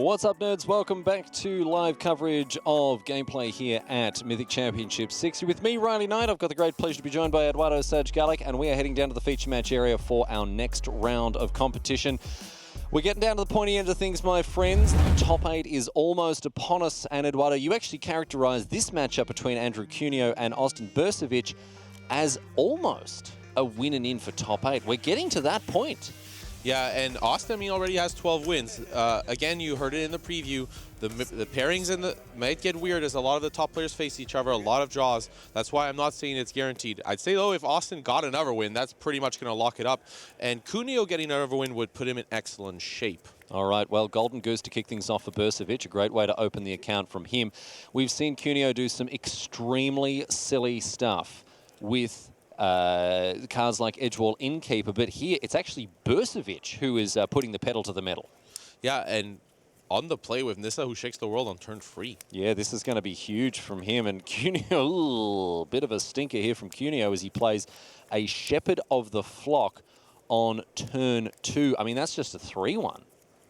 What's up, nerds? Welcome back to live coverage of gameplay here at Mythic Championship VI. With me, Riley Knight. I've got the great pleasure to be joined by Eduardo Sajgalik, and we are heading down to the feature match area for our next round of competition. We're getting down to the pointy end of things, my friends. The top 8 is almost upon us, and Eduardo, you actually characterized this matchup between Andrew Cuneo and Austin Bursavich as almost a win and in for top 8. We're getting to that point. Yeah, and Austin, already has 12 wins. Again, you heard it in the preview. The pairings might get weird as a lot of the top players face each other, a lot of draws. That's why I'm not saying it's guaranteed. I'd say, though, if Austin got another win, that's pretty much going to lock it up. And Cuneo getting another win would put him in excellent shape. All right, well, Golden Goose to kick things off for Bursavich, a great way to open the account from him. We've seen Cuneo do some extremely silly stuff with cards like Edgewall Innkeeper, but here it's actually Bursavich who is putting the pedal to the metal. Yeah, and on the play with Nissa, who shakes the world on turn 3. Yeah, this is going to be huge from him. And Cuneo, ooh, bit of a stinker here from Cuneo as he plays a Shepherd of the Flock on turn 2. I mean, that's just a 3-1.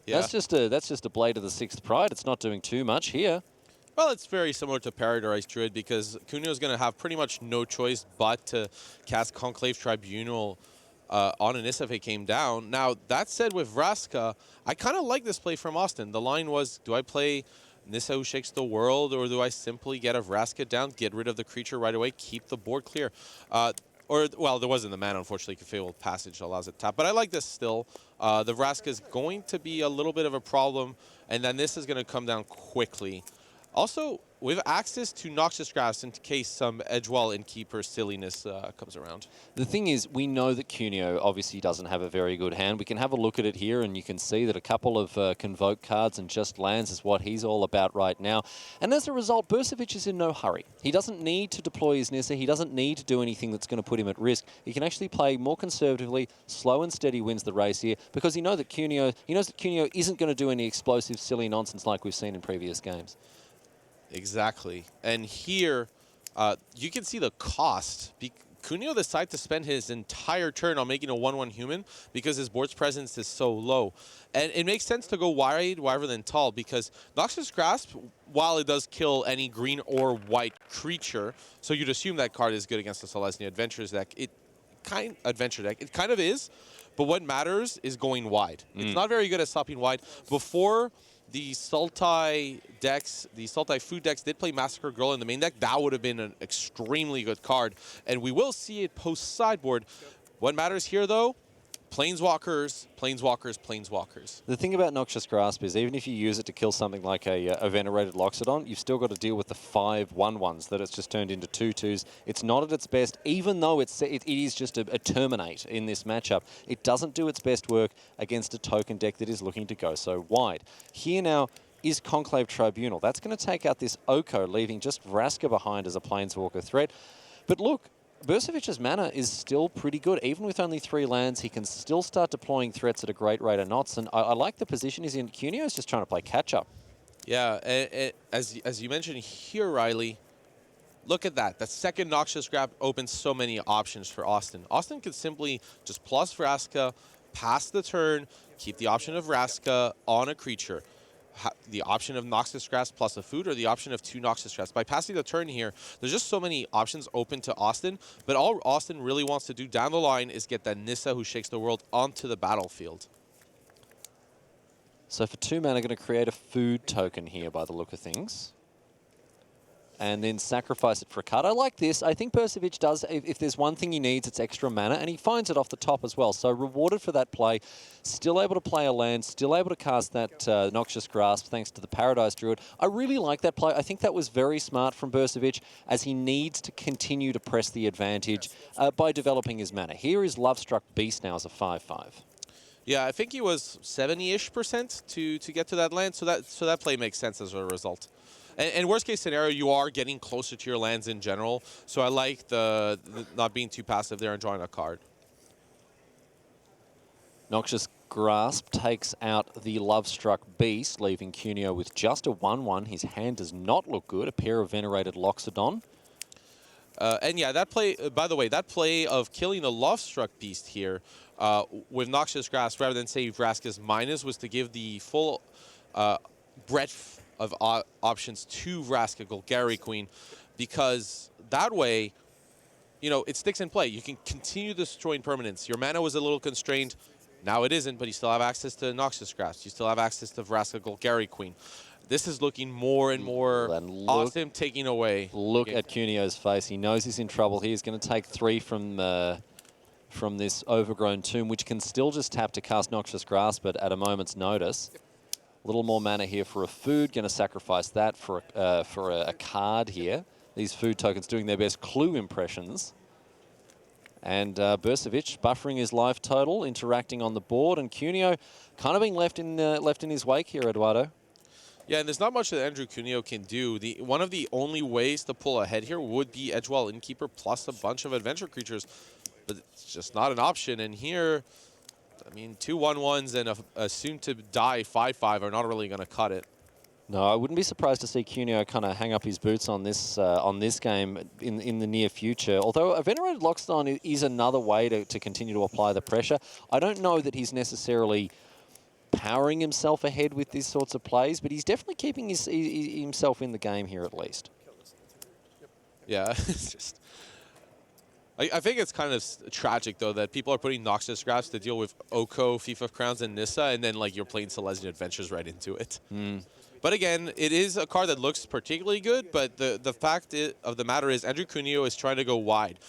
Yeah. That's just a Blade of the Sixth Pride. It's not doing too much here. Well, it's very similar to Paradise Druid because Cuneo is going to have pretty much no choice but to cast Conclave Tribunal on an if it came down. Now, that said, with Vraska, I kind of like this play from Austin. The line was, do I play Nissa who shakes the world, or do I simply get a Vraska down, get rid of the creature right away, keep the board clear? Well, there wasn't the mana, unfortunately. Fabled Passage allows it to tap. But I like this still. The Vraska is going to be a little bit of a problem, and then this is going to come down quickly. Also, we have access to Noxious Grasp in case some Edgewall Innkeeper silliness comes around. The thing is, we know that Cuneo obviously doesn't have a very good hand. We can have a look at it here, and you can see that a couple of Convoke cards and just lands is what he's all about right now. And as a result, Bursavich is in no hurry. He doesn't need to deploy his Nissa. He doesn't need to do anything that's going to put him at risk. He can actually play more conservatively. Slow and steady wins the race here because he knows that Cuneo isn't going to do any explosive, silly nonsense like we've seen in previous games. Exactly. And here, you can see the cost. Cuneo decided to spend his entire turn on making a 1/1 human because his board's presence is so low. And it makes sense to go wide rather than tall because Noxious Grasp, while it does kill any green or white creature, so you'd assume that card is good against the Selesnya Adventure deck. It kind of is, but what matters is going wide. It's not very good at stopping wide. Before the Sultai decks, the Sultai Food decks did play Massacre Girl in the main deck. That would have been an extremely good card, and we will see it post-sideboard. What matters here, though? Planeswalkers, Planeswalkers, Planeswalkers. The thing about Noxious Grasp is even if you use it to kill something like a Venerated Loxodon, you've still got to deal with the 5 1/1s that it's just turned into 2/2s. It's not at its best, even though it is just a Terminate in this matchup. It doesn't do its best work against a token deck that is looking to go so wide. Here now is Conclave Tribunal. That's going to take out this Oko, leaving just Vraska behind as a Planeswalker threat. But look, Bursavich's mana is still pretty good. Even with only 3 lands, he can still start deploying threats at a great rate of knots. And I like the position he's in. Cuneo is just trying to play catch-up. Yeah, as you mentioned here, Riley, look at that. The second Noxious Grasp opens so many options for Austin. Austin could simply just plus Vraska, pass the turn, keep the option of Vraska on a creature. The option of Noxious Grasp plus a food, or the option of 2 Noxious Grasp. By passing the turn here, there's just so many options open to Austin, but all Austin really wants to do down the line is get that Nissa who shakes the world onto the battlefield. So for 2 mana, going to create a food token here by the look of things. And then sacrifice it for a card. I like this. I think Bursavich does, if there's one thing he needs, it's extra mana, and he finds it off the top as well. So rewarded for that play. Still able to play a land, still able to cast that Noxious Grasp thanks to the Paradise Druid. I really like that play. I think that was very smart from Bursavich as he needs to continue to press the advantage by developing his mana. Here is Lovestruck Beast now as a 5/5. Yeah, I think he was 70-ish% to get to that land, so that play makes sense as a result. And worst case scenario, you are getting closer to your lands in general. So I like the not being too passive there and drawing a card. Noxious Grasp takes out the Lovestruck Beast, leaving Cuneo with just a 1/1. His hand does not look good. A pair of Venerated Loxodon. And yeah, that play, by the way, that play of killing the Lovestruck Beast here with Noxious Grasp rather than say Vraska's minus was to give the full breadth of options to Vraska Golgari Queen, because that way, you know, it sticks in play. You can continue destroying permanents. Your mana was a little constrained. Now it isn't, but you still have access to Noxious Grasp. You still have access to Vraska Golgari Queen. This is looking more and more Austin taking away. Look at Cuneo's face. He knows he's in trouble. He is going to take 3 from this Overgrown Tomb, which can still just tap to cast Noxious Grasp, but at a moment's notice. A little more mana here for a food. Going to sacrifice that for a card here. These food tokens doing their best clue impressions. And Bursavich buffering his life total, interacting on the board, and Cuneo kind of being left in his wake here, Eduardo. Yeah, and there's not much that Andrew Cuneo can do. One of the only ways to pull ahead here would be Edgewell Innkeeper plus a bunch of adventure creatures, but it's just not an option. And here, I mean, 2 1/1s and a soon-to-die 5/5 are not really going to cut it. No, I wouldn't be surprised to see Cuneo kind of hang up his boots on this game in the near future. Although a Venerated Loxodon is another way to continue to apply the pressure. I don't know that he's necessarily powering himself ahead with these sorts of plays, but he's definitely keeping himself in the game here at least. Yeah, it's just... I think it's kind of tragic, though, that people are putting Noxious Grasp to deal with Oko, Thief of Crowns, and Nissa, and then like you're playing Selesnya Adventures right into it. But again, it is a card that looks particularly good, but the fact of the matter is Andrew Cuneo is trying to go wide.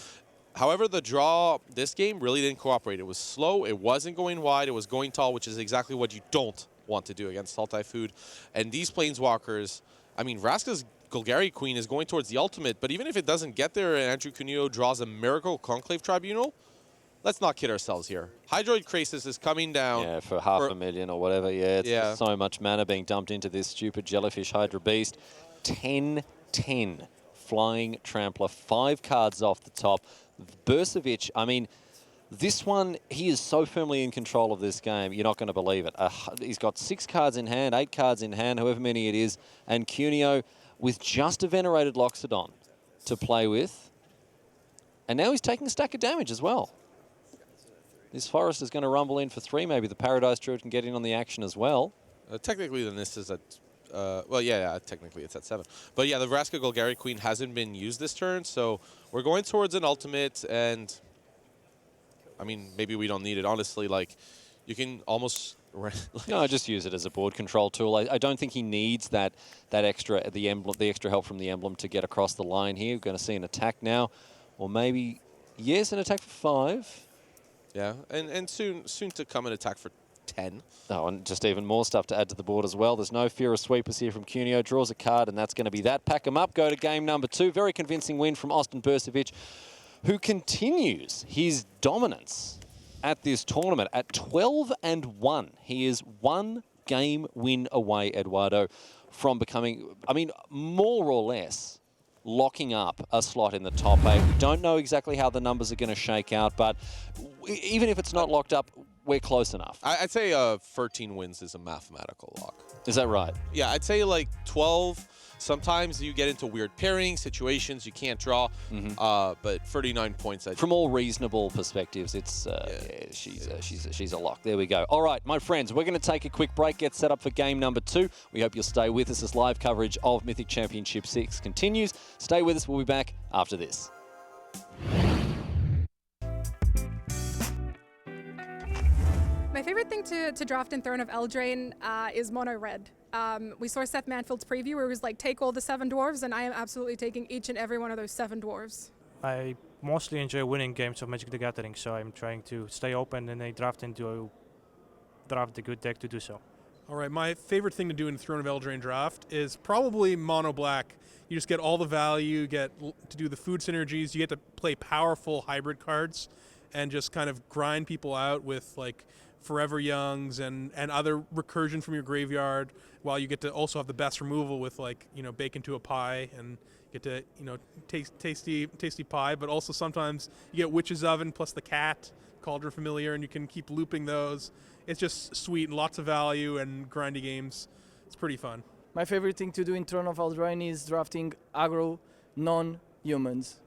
However, the draw this game really didn't cooperate. It was slow, it wasn't going wide, it was going tall, which is exactly what you don't want to do against Sultai Food. And these Planeswalkers, I mean, Vraska's Golgari Queen is going towards the ultimate, but even if it doesn't get there and Andrew Cuneo draws a Miracle Conclave Tribunal, let's not kid ourselves here. Hydroid Krasis is coming down. Yeah, for $500,000 or whatever. Yeah, it's just so much mana being dumped into this stupid Jellyfish Hydra Beast. 10-10 Flying Trampler, 5 cards off the top. Bursavich, I mean, this one, he is so firmly in control of this game, you're not going to believe it. He's got 6 cards in hand, 8 cards in hand, however many it is, and Cuneo with just a Venerated Loxodon to play with. And now he's taking a stack of damage as well. This Forest is going to rumble in for 3. Maybe the Paradise Druid can get in on the action as well. Technically, then this is at... well, yeah, technically it's at 7. But yeah, the Vraska Golgari Queen hasn't been used this turn, so we're going towards an ultimate, and... I mean, maybe we don't need it. Honestly, like, you can almost... No, just use it as a board control tool. I don't think he needs the extra help from the emblem to get across the line here. We're going to see an attack now, or maybe yes, an attack for 5. Yeah, and soon to come an attack for 10. Oh, and just even more stuff to add to the board as well. There's no fear of sweepers here from Cuneo. Draws a card, and that's going to be that. Pack him up. Go to game number 2. Very convincing win from Austin Bursavich, who continues his dominance at this tournament at 12-1. He is 1 game win away, Eduardo, from becoming, I mean, more or less locking up a slot in the top 8. We don't know exactly how the numbers are going to shake out, but even if it's not locked up, we're close enough. I'd say 13 wins is a mathematical lock. Is that right? Yeah, I'd say like 12. Sometimes you get into weird pairing situations you can't draw, but 39 points. From all reasonable perspectives, it's she's a lock. There we go. All right, my friends, we're going to take a quick break, get set up for game number 2. We hope you'll stay with us as live coverage of Mythic Championship 6 continues. Stay with us. We'll be back after this. My favorite thing to draft in Throne of Eldraine is mono red. We saw Seth Manfield's preview where it was like, take all the 7 dwarves, and I am absolutely taking each and every one of those 7 dwarves. I mostly enjoy winning games of Magic the Gathering, so I'm trying to stay open and I draft a good deck to do so. All right, my favorite thing to do in Throne of Eldraine draft is probably mono black. You just get all the value, you get to do the food synergies, you get to play powerful hybrid cards and just kind of grind people out with like Forever Youngs and other recursion from your graveyard, while you get to also have the best removal with like, you know, bake into a pie and get to, you know, tasty pie, but also sometimes you get Witch's Oven plus the cat, Cauldron Familiar, and you can keep looping those. It's just sweet and lots of value and grindy games. It's pretty fun. My favorite thing to do in Throne of Eldraine is drafting aggro non-humans.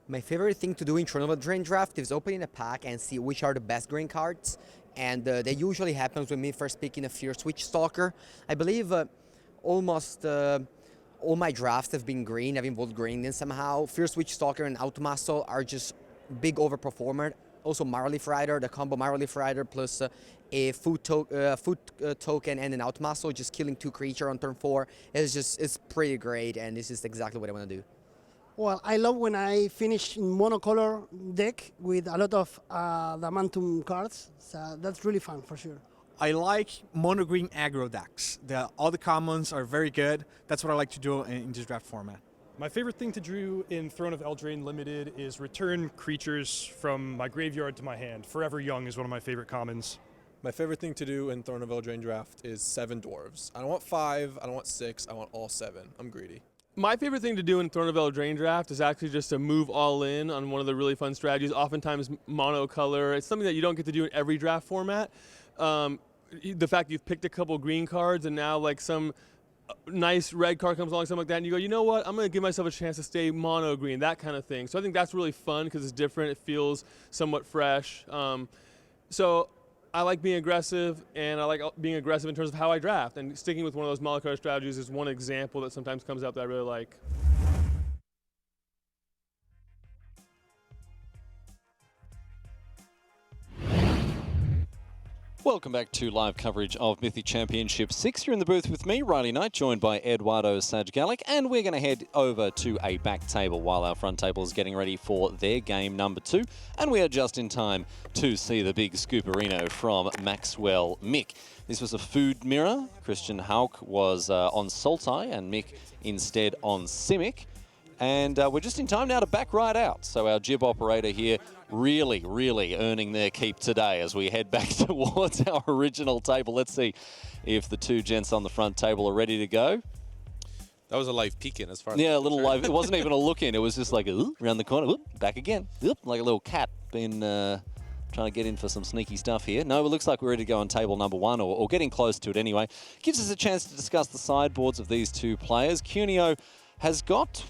My favorite thing to do in Throne of Eldraine draft is opening a pack and see which are the best green cards. And that usually happens with me first picking a Fierce Witch Stalker. I believe almost all my drafts have been green. I've involved green in somehow. Fierce Witch Stalker and Automuscle are just big overperformer. Also Marleaf Rider, the combo Marleaf Rider plus a food token and an Automuscle, just killing 2 creatures on turn 4. It's pretty great, and this is exactly what I want to do. Well, I love when I finish in monocolor deck with a lot of Damantum cards. So that's really fun for sure. I like mono-green aggro decks. All the commons are very good. That's what I like to do in this draft format. My favorite thing to do in Throne of Eldraine Limited is return creatures from my graveyard to my hand. Forever Young is one of my favorite commons. My favorite thing to do in Throne of Eldraine Draft is 7 dwarves. I don't want 5, I don't want 6, I want all 7. I'm greedy. My favorite thing to do in Throne of Eldraine Draft is actually just to move all in on one of the really fun strategies, oftentimes monocolor. It's something that you don't get to do in every draft format. The fact you've picked a couple green cards and now like some nice red card comes along, something like that, and you go, you know what, I'm going to give myself a chance to stay mono green, that kind of thing. So I think that's really fun because it's different. It feels somewhat fresh. So I like being aggressive, and I like being aggressive in terms of how I draft. And sticking with one of those monocolor strategies is one example that sometimes comes out that I really like. Welcome back to live coverage of Mythic Championship VI. You're in the booth with me, Riley Knight, joined by Eduardo Sajgalic, and we're going to head over to a back table while our front table is getting ready for their game number 2. And we are just in time to see the big scooperino from Maxwell Mick. This was a food mirror. Christian Hauk was on Sultai and Mick instead on Simic. And we're just in time now to back right out. So our jib operator here really earning their keep today as we head back towards our original table. Let's see if the 2 gents on the front table are ready to go. That was a live peek in as far as a little live. It wasn't even a look in. It was just like around the corner, back again, like a little cat been trying to get in for some sneaky stuff here. No, it looks like we're ready to go on table number 1, or getting close to it anyway. Gives us a chance to discuss the sideboards of these 2 players. Cuneo has got,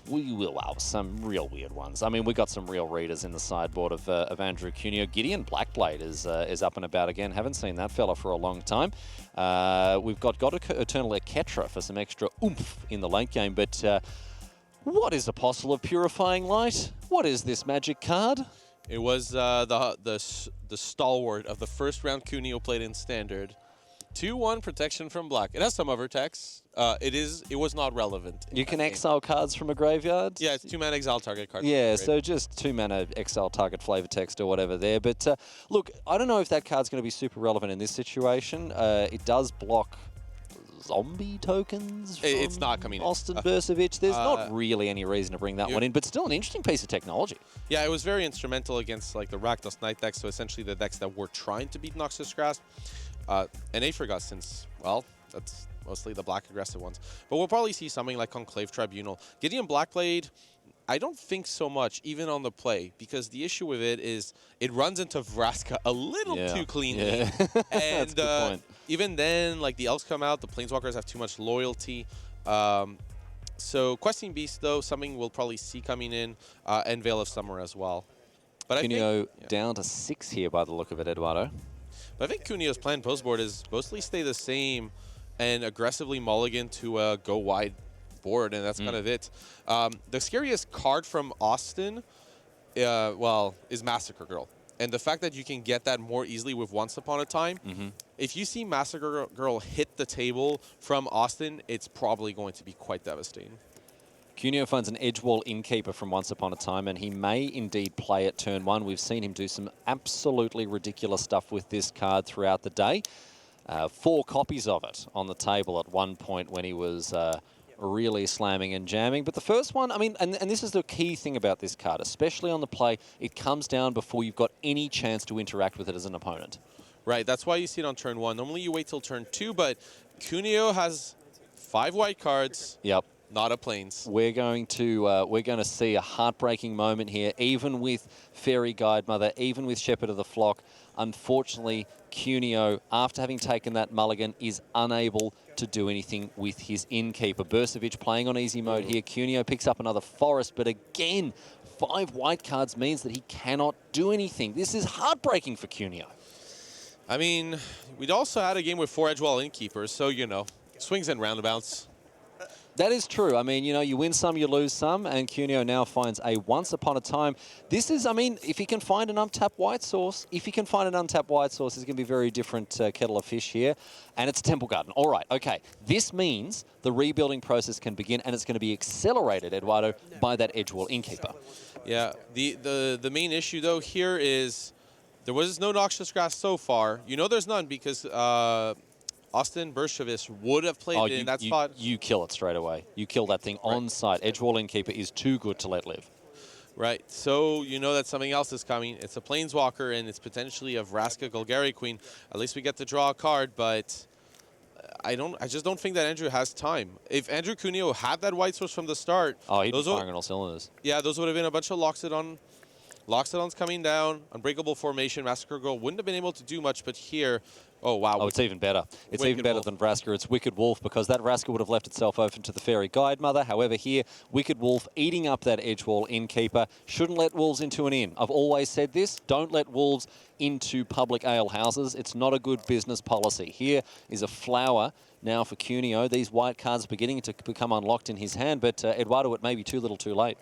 some real weird ones. I mean, we got some real readers in the sideboard of Andrew Cuneo. Gideon Blackblade is up and about again. Haven't seen that fella for a long time. We've got Eternal Eketra for some extra oomph in the late game. But what is Apostle of Purifying Light? What is this magic card? It was the stalwart of the first round Cuneo played in Standard. 2-1 protection from black. It has some other text. It was not relevant. You can exile cards from a graveyard? Yeah, it's 2-mana exile target card. Yeah, so just 2-mana exile target flavor text or whatever there. But look, I don't know if that card's going to be super relevant in this situation. It does block zombie tokens from it's not coming Austin Bursavich. There's not really any reason to bring that one in, but still an interesting piece of technology. Yeah, it was very instrumental against like the Rakdos Knight decks, so essentially the decks that were trying to beat Noxus Grasp. And Aethergust, since, well, that's mostly the black aggressive ones. But we'll probably see something like Conclave Tribunal. Gideon Blackblade, I don't think so much, even on the play, because the issue with it is it runs into Vraska a little too cleanly. Yeah. And that's a good point. Even then, like, the Elves come out, the Planeswalkers have too much loyalty. So Questing Beast, though, something we'll probably see coming in, and Veil of Summer as well. But Cuneo I think, down to 6 here by the look of it, Eduardo. But I think Cuneo's plan post-board is mostly stay the same and aggressively mulligan to a go-wide board, and that's kind of it. The scariest card from Austin, is Massacre Girl. And the fact that you can get that more easily with Once Upon a Time, if you see Massacre Girl hit the table from Austin, it's probably going to be quite devastating. Cuneo finds an Edgewall Innkeeper from Once Upon a Time, and he may indeed play it turn 1. We've seen him do some absolutely ridiculous stuff with this card throughout the day. 4 copies of it on the table at one point when he was really slamming and jamming. But the first one, I mean, and this is the key thing about this card, especially on the play, it comes down before you've got any chance to interact with it as an opponent. Right, that's why you see it on turn 1. Normally you wait till turn 2, but Cuneo has 5 white cards. Yep. Not a planes. We're going to see a heartbreaking moment here, even with Fairy Guidemother, even with Shepherd of the Flock. Unfortunately, Cuneo, after having taken that mulligan, is unable to do anything with his Innkeeper. Bursavich playing on easy mode here. Cuneo picks up another Forest, but again, 5 white cards means that he cannot do anything. This is heartbreaking for Cuneo. I mean, we'd also had a game with 4 Edgewall Innkeepers, so, you know, swings and roundabouts. That is true. I mean, you know, you win some, you lose some, and Cuneo now finds a once upon a time. This is, I mean, if he can find an untapped white source, it's going to be a very different kettle of fish here. And it's Temple Garden. All right, okay. This means the rebuilding process can begin, and it's going to be accelerated, Eduardo, by that Edgewall innkeeper. Yeah, the main issue, though, here is there was no noxious grass so far. You know there's none because Austin Bursavich would have played it in that spot. You kill it straight away. You kill that thing on site. Edgewall innkeeper is too good to let live. Right, so you know that something else is coming. It's a Planeswalker, and it's potentially a Vraska Golgari Queen. At least we get to draw a card, but I just don't think that Andrew has time. If Andrew Cuneo had that white source from the start... Oh, he'd be firing on all cylinders. Yeah, those would have been a bunch of Loxodon. Loxodon's coming down, Unbreakable Formation, Massacre Girl wouldn't have been able to do much, but here... Oh, wow. Oh, it's even better. It's even better than Vraska. It's Wicked Wolf, because that Vraska would have left itself open to the Fairy Guidemother. However, here, Wicked Wolf eating up that Edgewall innkeeper. Shouldn't let wolves into an inn. I've always said this. Don't let wolves into public ale houses. It's not a good business policy. Here is a flower now for Cuneo. These white cards are beginning to become unlocked in his hand, but Eduardo, it may be too little too late.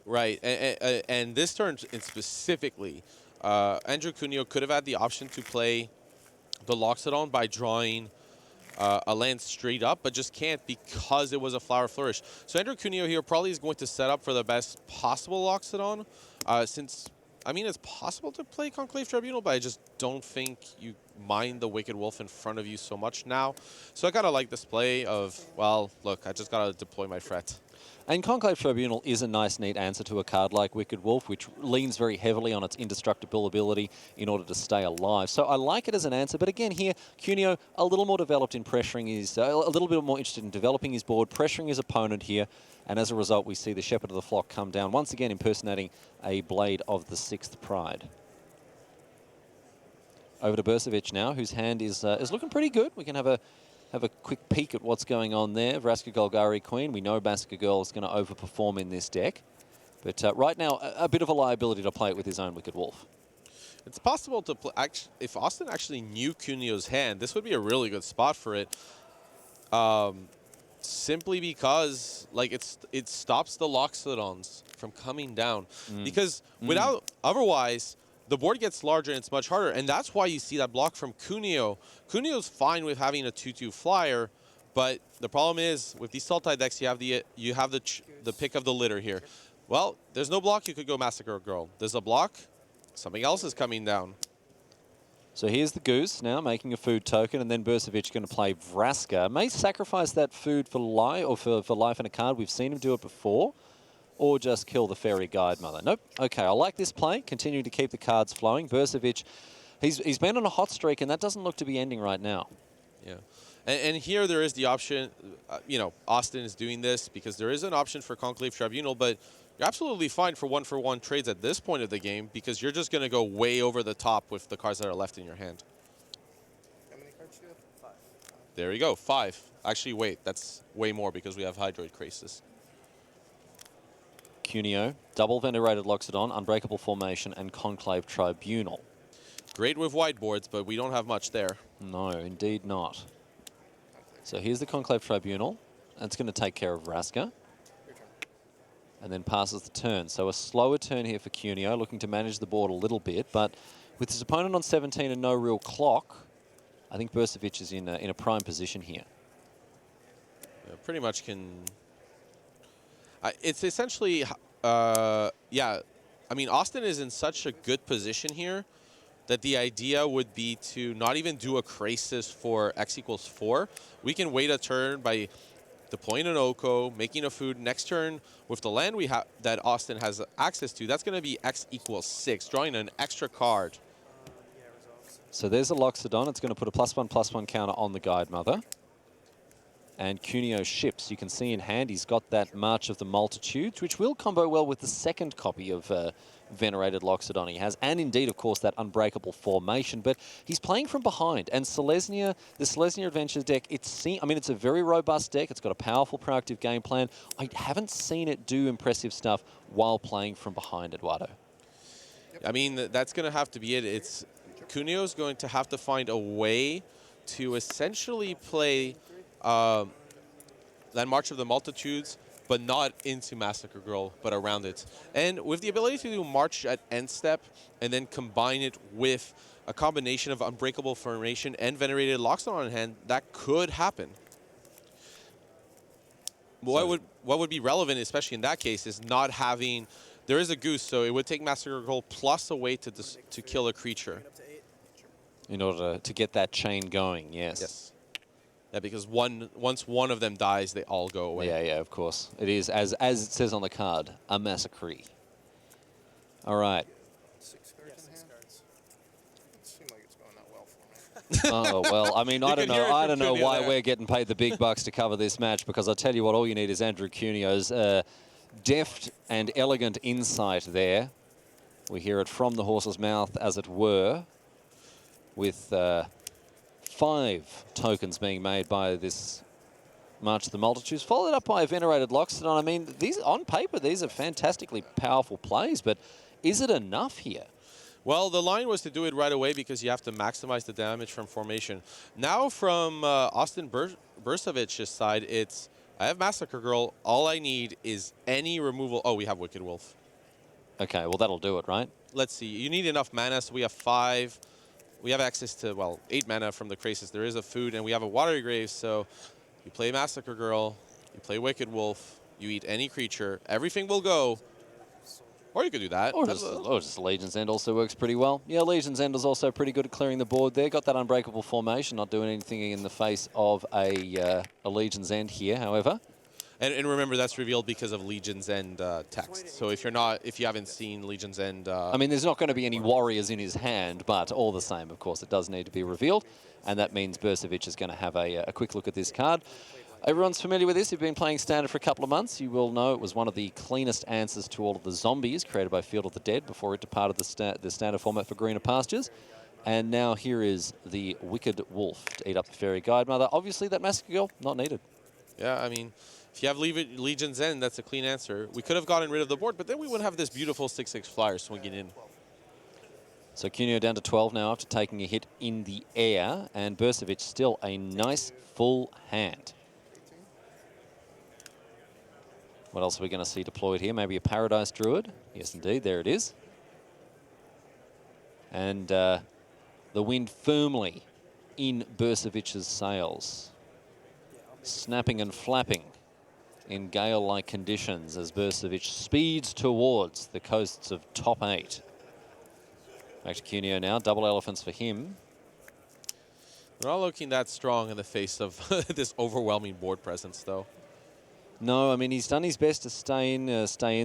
Right, and this turn specifically, Andrew Cuneo could have had the option to play the Loxodon by drawing a land straight up, but just can't because it was a Flower Flourish. So Andrew Cuneo here probably is going to set up for the best possible Loxodon, since, I mean, it's possible to play Conclave Tribunal, but I just don't think you mind the Wicked Wolf in front of you so much now. So I kind of like this play of, well, look, I just got to deploy my Fret. And Conclave Tribunal is a nice, neat answer to a card like Wicked Wolf, which leans very heavily on its indestructible ability in order to stay alive. So I like it as an answer, but again here, Cuneo a little more developed in pressuring his, a little bit more interested in developing his board, pressuring his opponent here, and as a result we see the Shepherd of the Flock come down, once again impersonating a Blade of the Sixth Pride. Over to Bursavich now, whose hand is looking pretty good. We can have a quick peek at what's going on there. Vraska Golgari Queen. We know Massacre Girl is going to overperform in this deck. But right now, a bit of a liability to play it with his own Wicked Wolf. It's possible to play... If Austin actually knew Cuneo's hand, this would be a really good spot for it. Simply because like it stops the Loxodons from coming down. Because without... Otherwise... the board gets larger and it's much harder, and that's why you see that block from Cuneo. Cuneo's fine with having a 2/2 flyer, but the problem is with these Sultai decks, you have the pick of the litter here. Well, there's no block. You could go Massacre Girl. There's a block. Something else is coming down. So here's the Goose now making a food token, and then Bursavich going to play Vraska. May sacrifice that food for life or for life in a card. We've seen him do it before. Or just kill the Fairy Guidemother. Nope. Okay, I like this play. Continue to keep the cards flowing. Bursavich, he's been on a hot streak, and that doesn't look to be ending right now. Yeah. And here there is the option, you know, Austin is doing this because there is an option for Conclave Tribunal, but you're absolutely fine for one-for-one trades at this point of the game because you're just going to go way over the top with the cards that are left in your hand. How many cards do you have? 5. There you go, 5. Actually, wait, that's way more because we have Hydroid Crisis. Cuneo, double Venerated Loxodon, Unbreakable Formation, and Conclave Tribunal. Great with whiteboards, but we don't have much there. No, indeed not. So here's the Conclave Tribunal. That's going to take care of Vraska. And then passes the turn. So a slower turn here for Cuneo, looking to manage the board a little bit. But with his opponent on 17 and no real clock, I think Bursavich is in a prime position here. Yeah, pretty much can... it's essentially, yeah, I mean, Austin is in such a good position here that the idea would be to not even do a Crisis for X = 4. We can wait a turn by deploying an Oko, making a food. Next turn, with the land we have that Austin has access to, that's going to be X = 6, drawing an extra card. So there's a Loxodon. It's going to put a +1/+1 counter on the Guidemother. And Cuneo ships. You can see in hand he's got that March of the Multitudes, which will combo well with the second copy of Venerated Loxodon he has, and indeed, of course, that Unbreakable Formation. But he's playing from behind, and Selesnya, the Selesnya Adventures deck, I mean, it's a very robust deck. It's got a powerful, proactive game plan. I haven't seen it do impressive stuff while playing from behind, Eduardo. I mean, that's going to have to be it. Cuneo's going to have to find a way to essentially play that March of the Multitudes, but not into Massacre Girl, but around it. And with the ability to do March at end step and then combine it with a combination of Unbreakable Formation and Venerated Loxodon on hand, that could happen. What would be relevant, especially in that case, is not having... There is a Goose, so it would take Massacre Girl plus a way to kill a creature. In order to get that chain going, yes. Yes. Yeah, because once one of them dies, they all go away. Yeah, of course. It is, as it says on the card, a massacre. All right. 6 cards in hand. Doesn't seem like it's going that well for me. Oh, well, I mean, I don't know. I don't know why there. we're getting paid the big bucks to cover this match, because I'll tell you what, all you need is Andrew Cuneo's deft and elegant insight there. We hear it from the horse's mouth, as it were, with 5 tokens being made by this March of the Multitudes, followed up by a Venerated Loxodon. I mean, these on paper, these are fantastically powerful plays, but is it enough here? Well, the line was to do it right away because you have to maximize the damage from formation. Now from Austin Bursavich's side, it's, I have Massacre Girl. All I need is any removal. Oh, we have Wicked Wolf. Okay, well, that'll do it, right? Let's see. You need enough mana, so we have 5. We have access to, well, 8 mana from the Krasis. There is a food, and we have a Watery Grave, so you play Massacre Girl, you play Wicked Wolf, you eat any creature, everything will go. Or you could do that. Or just Legion's End also works pretty well. Yeah, Legion's End is also pretty good at clearing the board there. Got that Unbreakable Formation, not doing anything in the face of a Legion's End here, however. And remember, that's revealed because of Legion's End text. So if you haven't seen Legion's End... I mean, there's not going to be any warriors in his hand, but all the same, of course, it does need to be revealed. And that means Bursavich is going to have a quick look at this card. Everyone's familiar with this. If you've been playing Standard for a couple of months, you will know it was one of the cleanest answers to all of the zombies created by Field of the Dead before it departed the Standard format for greener pastures. And now here is the Wicked Wolf to eat up the Fairy Guidemother. Obviously, that Massacre Girl, not needed. Yeah, I mean... If you have Legion's End, that's a clean answer. We could have gotten rid of the board, but then we wouldn't have this beautiful 6/6 flyer swinging in. So Cuneo down to 12 now after taking a hit in the air, and Bursavich still a nice full hand. What else are we going to see deployed here? Maybe a Paradise Druid? Yes, indeed, there it is. And the wind firmly in Bursavich's sails, snapping and flapping in gale-like conditions as Bursavich speeds towards the coasts of top 8. Back to Cuneo now, double elephants for him. They're not looking that strong in the face of this overwhelming board presence, though. No, I mean, he's done his best to stay in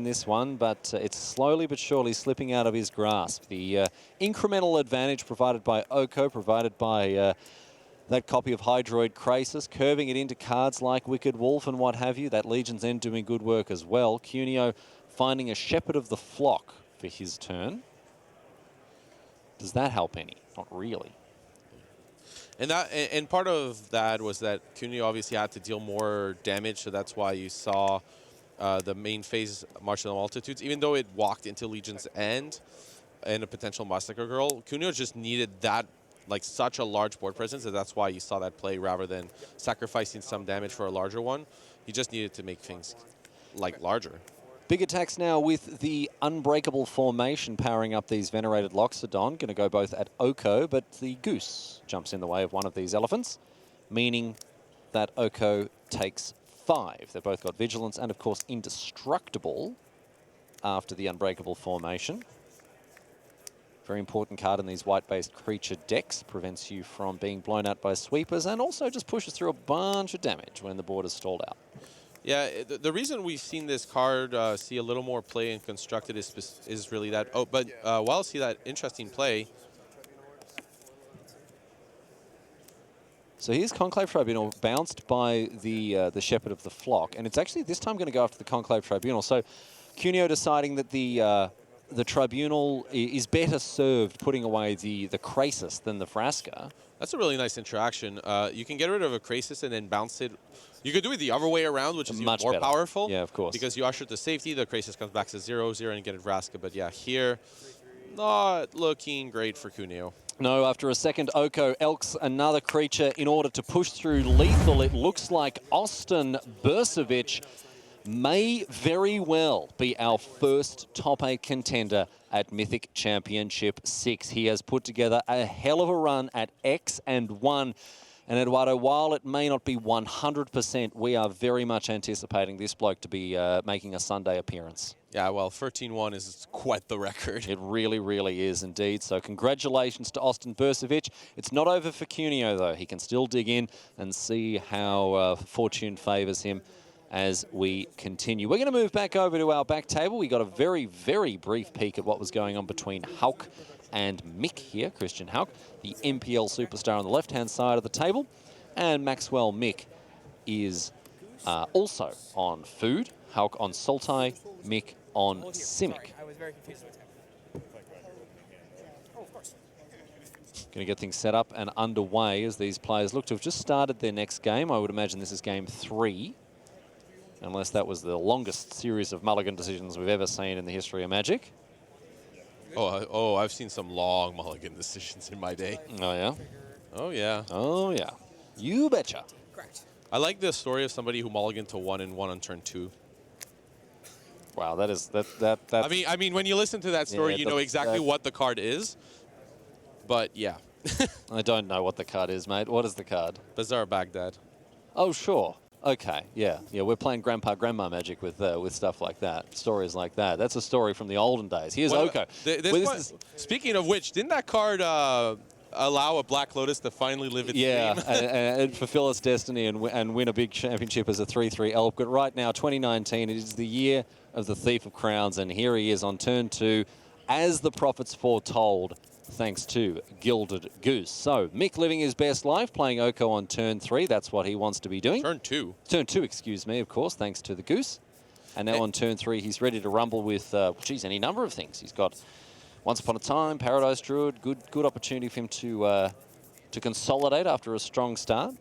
this one, but it's slowly but surely slipping out of his grasp. The incremental advantage provided by Oko, provided by that copy of Hydroid Krasis, curving it into cards like Wicked Wolf and what have you. That Legion's End doing good work as well. Cuneo finding a Shepherd of the Flock for his turn. Does that help any? Not really. And part of that was that Cuneo obviously had to deal more damage, so that's why you saw the main phase March of the Multitudes. Even though it walked into Legion's End and a potential Massacre Girl, Cuneo just needed that, like, such a large board presence, and that's why you saw that play rather than sacrificing some damage for a larger one. He just needed to make things, like, larger. Big attacks now with the Unbreakable Formation powering up these Venerated Loxodon. Going to go both at Oko, but the Goose jumps in the way of one of these elephants, meaning that Oko takes 5. They've both got Vigilance and, of course, Indestructible after the Unbreakable Formation. Very important card in these white-based creature decks. Prevents you from being blown out by sweepers and also just pushes through a bunch of damage when the board is stalled out. Yeah, the reason we've seen this card see a little more play in Constructed is really that. Oh, but while I see that interesting play. So here's Conclave Tribunal bounced by the Shepherd of the Flock, and it's actually this time going to go after the Conclave Tribunal. So Cuneo deciding that the Tribunal is better served putting away the Krasis than the Frasca. That's a really nice interaction. You can get rid of a Krasis and then bounce it. You could do it the other way around, which is even more powerful. Yeah, of course. Because you usher to safety, the Krasis comes back to 0/0 and get a Vraska. But yeah, here, not looking great for Cuneo. No, after a second, Oko elks another creature in order to push through lethal. It looks like Austin Bursavich may very well be our first top 8 contender at Mythic Championship 6. He has put together a hell of a run at X and 1. And Eduardo, while it may not be 100%, we are very much anticipating this bloke to be making a Sunday appearance. Yeah, well, 13-1 is quite the record. It really, really is indeed. So congratulations to Austin Bursavich. It's not over for Cuneo, though. He can still dig in and see how fortune favours him as we continue. We're going to move back over to our back table. We got a very, very brief peek at what was going on between Hulk and Mick here. Christian Hulk, the MPL superstar on the left-hand side of the table. And Maxwell Mick is also on Food. Hulk on Sultai, Mick on Simic. I was very confused with him. Oh, of course. Going to get things set up and underway as these players look to have just started their next game. I would imagine this is game 3, unless that was the longest series of mulligan decisions we've ever seen in the history of Magic. Oh, I've seen some long mulligan decisions in my day. Oh, yeah? Oh, yeah. Oh, yeah. You betcha. Correct. I like the story of somebody who mulliganed to 1 and 1 on turn 2. Wow, that's I mean, when you listen to that story, Yeah, you know exactly what the card is. But yeah, I don't know what the card is, mate. What is the card? Bazaar Baghdad. Oh, sure. Okay, yeah. We're playing Grandpa Grandma Magic with stuff like that, stories like that. That's a story from the olden days. Here's Oko. Speaking of which, didn't that card allow a Black Lotus to finally live its dream? and fulfill its destiny and win a big championship as a 3/3 elk. But right now, 2019, it is the year of the Thief of Crowns, and here he is on turn 2, as the prophets foretold, thanks to Gilded Goose. So, Mick living his best life, playing Oko on turn 3. That's what he wants to be doing. Turn 2. Turn 2, excuse me, of course, thanks to the Goose. And now on turn 3, he's ready to rumble with, any number of things. He's got Once Upon a Time, Paradise Druid, good opportunity for him to consolidate after a strong start.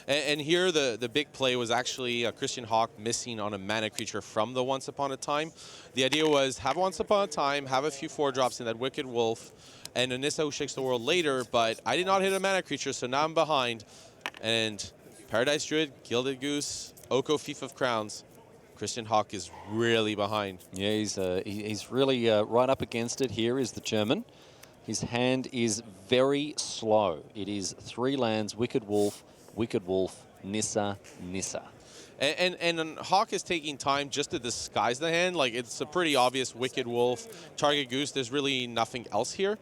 And here the big play was actually Christian Hawk missing on a mana creature from the Once Upon a Time. The idea was have Once Upon a Time, have a few 4-drops in that Wicked Wolf, and Anissa who shakes the world later, but I did not hit a mana creature, so now I'm behind. And Paradise Druid, Gilded Goose, Oko Thief of Crowns. Christian Hawk is really behind. Yeah, he's really right up against it. Here is the German. His hand is very slow. It is 3 lands, Wicked Wolf, Nissa, Nissa. And Hawk is taking time just to disguise the hand. Like, it's a pretty obvious Wicked Wolf, Target Goose. There's really nothing else here.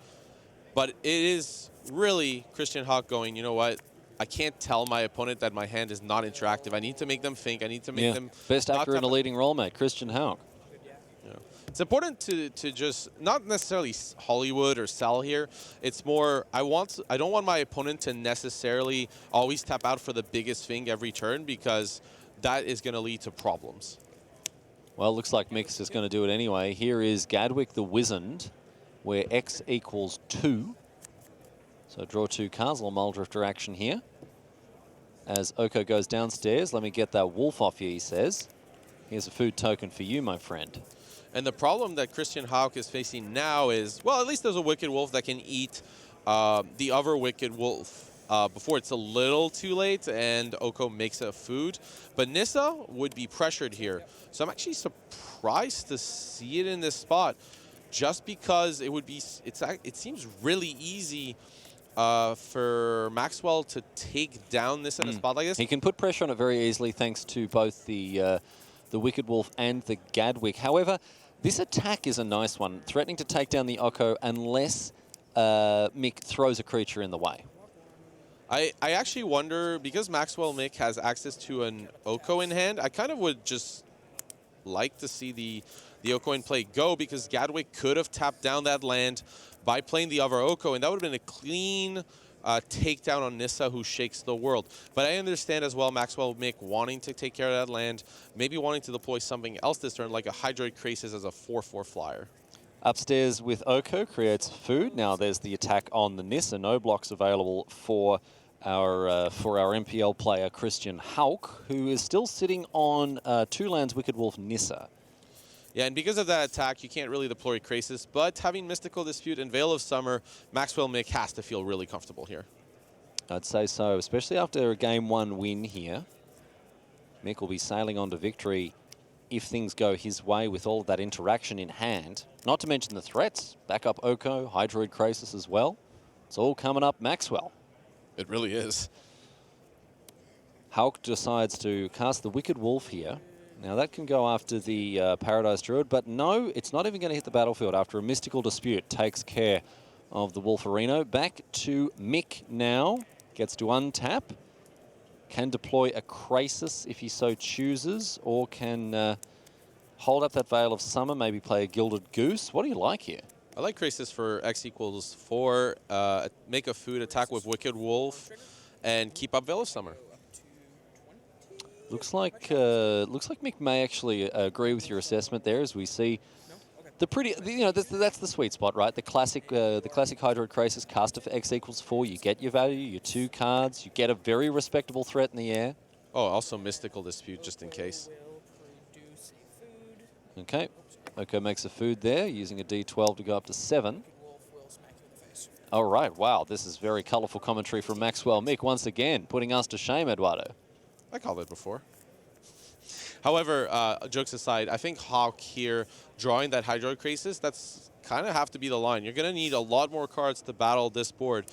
But it is really Christian Hawk going, you know what? I can't tell my opponent that my hand is not interactive. I need to make them think. I need to make them... Best actor in a leading role, mate, Christian Hawk. Yeah. It's important to just not necessarily Hollywood or sell here. It's more, I don't want my opponent to necessarily always tap out for the biggest thing every turn, because that is going to lead to problems. Well, it looks like Mix is going to do it anyway. Here is Gadwick the Wizened, where X equals 2. So draw 2 cards, a little Muldrifter action here. As Oko goes downstairs, let me get that wolf off you, he says. Here's a food token for you, my friend. And the problem that Christian Hawk is facing now is, well, at least there's a Wicked Wolf that can eat the other Wicked Wolf before it's a little too late and Oko makes a food. But Nissa would be pressured here. So I'm actually surprised to see it in this spot, just because it seems really easy for Maxwell to take down this in a spot like this. He can put pressure on it very easily thanks to both the Wicked Wolf and the Gadwick. However, this attack is a nice one, threatening to take down the Oko unless Mick throws a creature in the way. I actually wonder, because Maxwell Mick has access to an Oko in hand, I kind of would just like to see the Oko in play go, because Gadwick could have tapped down that land by playing the other Oko, and that would have been a clean takedown on Nissa, who shakes the world. But I understand as well Maxwell Mick wanting to take care of that land, maybe wanting to deploy something else this turn, like a Hydroid Krasis as a 4/4 flyer. Upstairs with Oko creates food. Now there's the attack on the Nissa. No blocks available for our MPL player Christian Hawk, who is still sitting on 2 lands Wicked Wolf Nissa. Yeah, and because of that attack, you can't really deploy Krasis, but having Mystical Dispute and Veil of Summer, Maxwell Mick has to feel really comfortable here. I'd say so, especially after a Game 1 win here. Mick will be sailing on to victory if things go his way with all of that interaction in hand. Not to mention the threats. Backup Oko, Hydroid Krasis as well. It's all coming up Maxwell. It really is. Hulk decides to cast the Wicked Wolf here. Now that can go after the Paradise Druid, but no, it's not even going to hit the battlefield after a Mystical Dispute takes care of the Wolferino. Back to Mick now. Gets to untap. Can deploy a Krasis if he so chooses, or can hold up that Veil of Summer, maybe play a Gilded Goose. What do you like here? I like Krasis for X equals 4, make a food, attack with Wicked Wolf, and keep up Veil of Summer. Looks like Mick may actually agree with your assessment there, as we see the pretty, that's the sweet spot, right? The classic Hydroid Krasis caster for X equals 4. You get your value, your 2 cards, you get a very respectable threat in the air. Oh, also Mystical Dispute, just in case. Okay, Oko makes a food there, using a D12 to go up to 7. All right, wow, this is very colourful commentary from Maxwell Mick once again, putting us to shame, Eduardo. I called it before. However, jokes aside, I think Hawk here, drawing that Hydroid Krasis, that's kind of have to be the line. You're going to need a lot more cards to battle this board,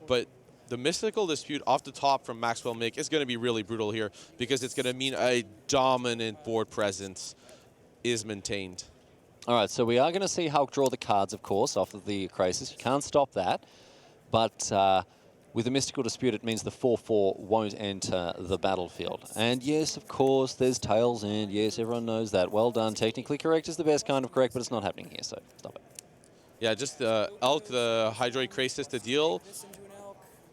but the Mystical Dispute off the top from Maxwell Mick is going to be really brutal here because it's going to mean a dominant board presence is maintained. All right, so we are going to see Hulk draw the cards, of course, off of the Krasis. You can't stop that, but with a Mystical Dispute, it means the 4/4 won't enter the battlefield. And yes, of course, there's Tails, and yes, everyone knows that. Well done. Technically correct is the best kind of correct, but it's not happening here, so stop it. Yeah, just Elk, the Hydroid Krasis to deal.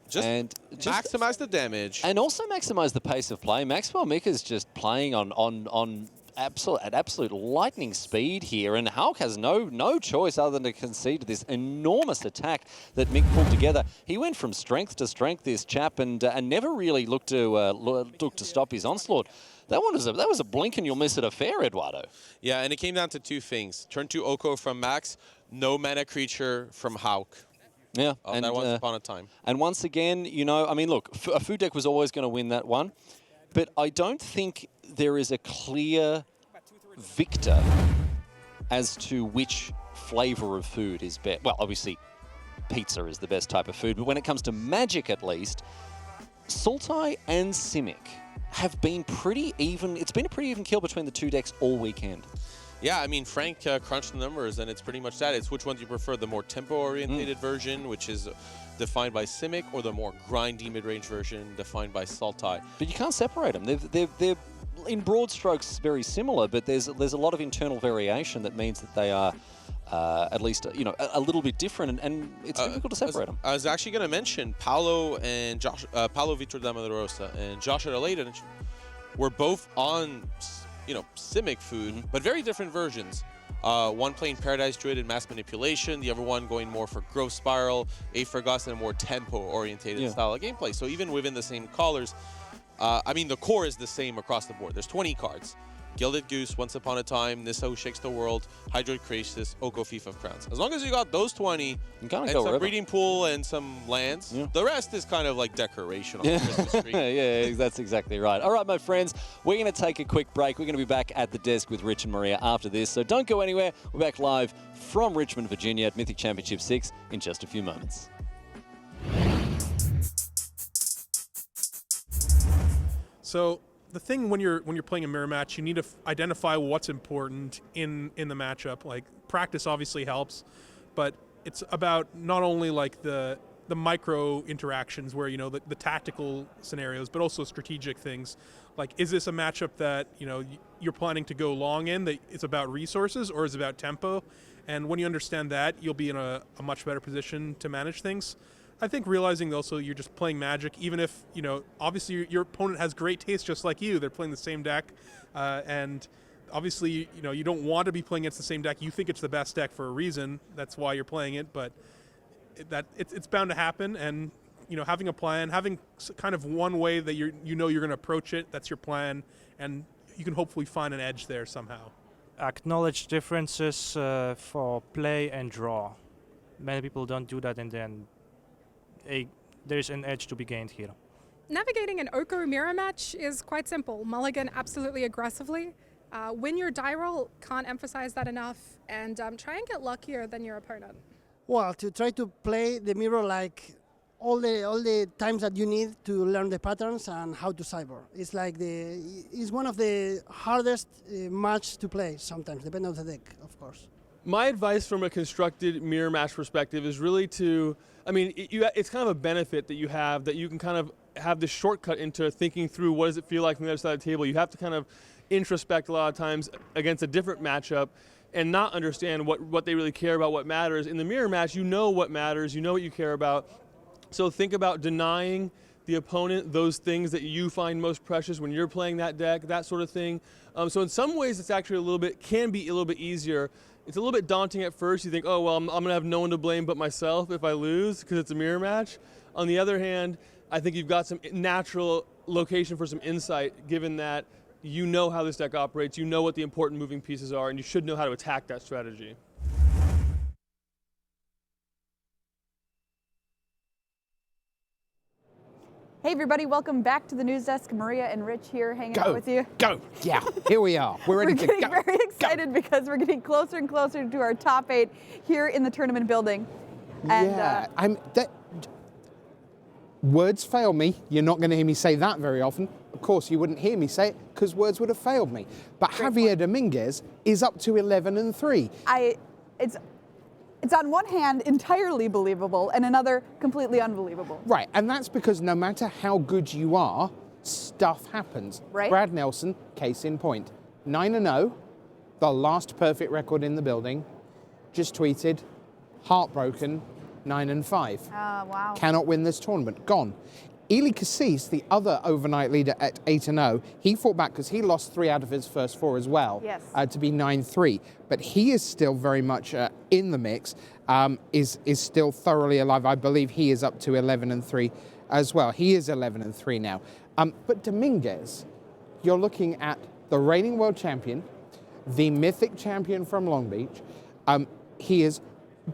Just maximize the damage. And also maximize the pace of play. Maxwell Mick is just playing at absolute lightning speed here, and Hulk has no choice other than to concede to this enormous attack that Mick pulled together. He went from strength to strength, this chap, and never really looked to stop his onslaught. That was a blink and you'll miss it affair, Eduardo. Yeah, and it came down to 2 things. Turn 2 Oko from Max, no mana creature from Hulk. Yeah, and that once upon a time. And once again, I mean, look, a food deck was always going to win that one, but I don't think there is a clear victor as to which flavor of food is best. Well, obviously, pizza is the best type of food, but when it comes to Magic, at least, Sultai and Simic have been pretty even. It's been a pretty even kill between the 2 decks all weekend. Yeah, I mean, Frank crunched the numbers, and it's pretty much that. It's which ones you prefer, the more tempo-orientated version, which is defined by Simic, or the more grindy mid-range version defined by Sultai. But you can't separate them. They're in broad strokes very similar, but there's a lot of internal variation that means that they are at least a little bit different, and it's difficult to separate them. I was actually going to mention Paolo and Josh, Paolo Vitor Dama de Rosa and Josh Adelaide were both on Simic food, but very different versions. One playing Paradise Druid and Mass Manipulation, the other one going more for Growth Spiral, Aethergust, and a more tempo-orientated style of gameplay. So even within the same colors, I mean, the core is the same across the board. There's 20 cards. Gilded Goose, Once Upon a Time, Nissa Who Shakes the World, Hydroid Krasis, Oko Thief of Crowns. As long as you got those 20 and some breeding pool and some lands, the rest is kind of like decoration on the Christmas tree. Yeah, that's exactly right. All right, my friends, we're going to take a quick break. We're going to be back at the desk with Rich and Maria after this, so don't go anywhere. We're back live from Richmond, Virginia at Mythic Championship VI in just a few moments. So the thing when you're playing a mirror match, you need to identify what's important in the matchup. Like, practice obviously helps, but it's about not only like the micro interactions where the tactical scenarios, but also strategic things. Like, is this a matchup that you're planning to go long in, that it's about resources, or is it about tempo? And when you understand that, you'll be in a much better position to manage things. I think realizing also you're just playing Magic, even if, obviously your opponent has great taste just like you. They're playing the same deck, and obviously, you don't want to be playing against the same deck. You think it's the best deck for a reason. That's why you're playing it, but it's bound to happen. And, having a plan, having kind of one way that you're going to approach it, that's your plan, and you can hopefully find an edge there somehow. acknowledge differences for play and draw. Many people don't do that, and then there's an edge to be gained here. Navigating an Oko mirror match is quite simple. Mulligan absolutely aggressively. Win your die roll, can't emphasize that enough, and try and get luckier than your opponent. Well, to try to play the mirror like all the times that you need to learn the patterns and how to cyber. It's like it's one of the hardest match to play sometimes, depending on the deck, of course. My advice from a constructed mirror match perspective is really to, I mean, it's kind of a benefit that you have, that you can kind of have this shortcut into thinking through what does it feel like from the other side of the table. You have to kind of introspect a lot of times against a different matchup and not understand what they really care about, what matters. In the mirror match, you know what matters, you know what you care about. So think about denying the opponent those things that you find most precious when you're playing that deck, that sort of thing. So in some ways, it's actually can be a little bit easier. It's a little bit daunting at first. You think, oh, well, I'm going to have no one to blame but myself if I lose because it's a mirror match. On the other hand, I think you've got some natural location for some insight, given that you know how this deck operates, you know what the important moving pieces are, and you should know how to attack that strategy. Hey everybody, welcome back to the news desk. Maria and Rich here hanging out with you. Go! Yeah, here we are. We're ready to go. We're getting very excited because we're getting closer and closer to our top 8 here in the tournament building. And, yeah, words fail me. You're not going to hear me say that very often. Of course, you wouldn't hear me say it because words would have failed me. But Javier Dominguez is up to 11-3. It's on one hand entirely believable and another completely unbelievable. Right, and that's because no matter how good you are, stuff happens. Right. Brad Nelson, case in point. 9-0, the last perfect record in the building, just tweeted, heartbroken, 9-5. Wow. Cannot win this tournament, gone. Eli Cassis, the other overnight leader at 8-0, he fought back because he lost 3 out of his first 4 as well, yes. To be 9-3. But he is still very much in the mix, is still thoroughly alive. I believe he is up to 11-3 as well. He is 11-3 now. But Dominguez, you're looking at the reigning world champion, the Mythic champion from Long Beach. He is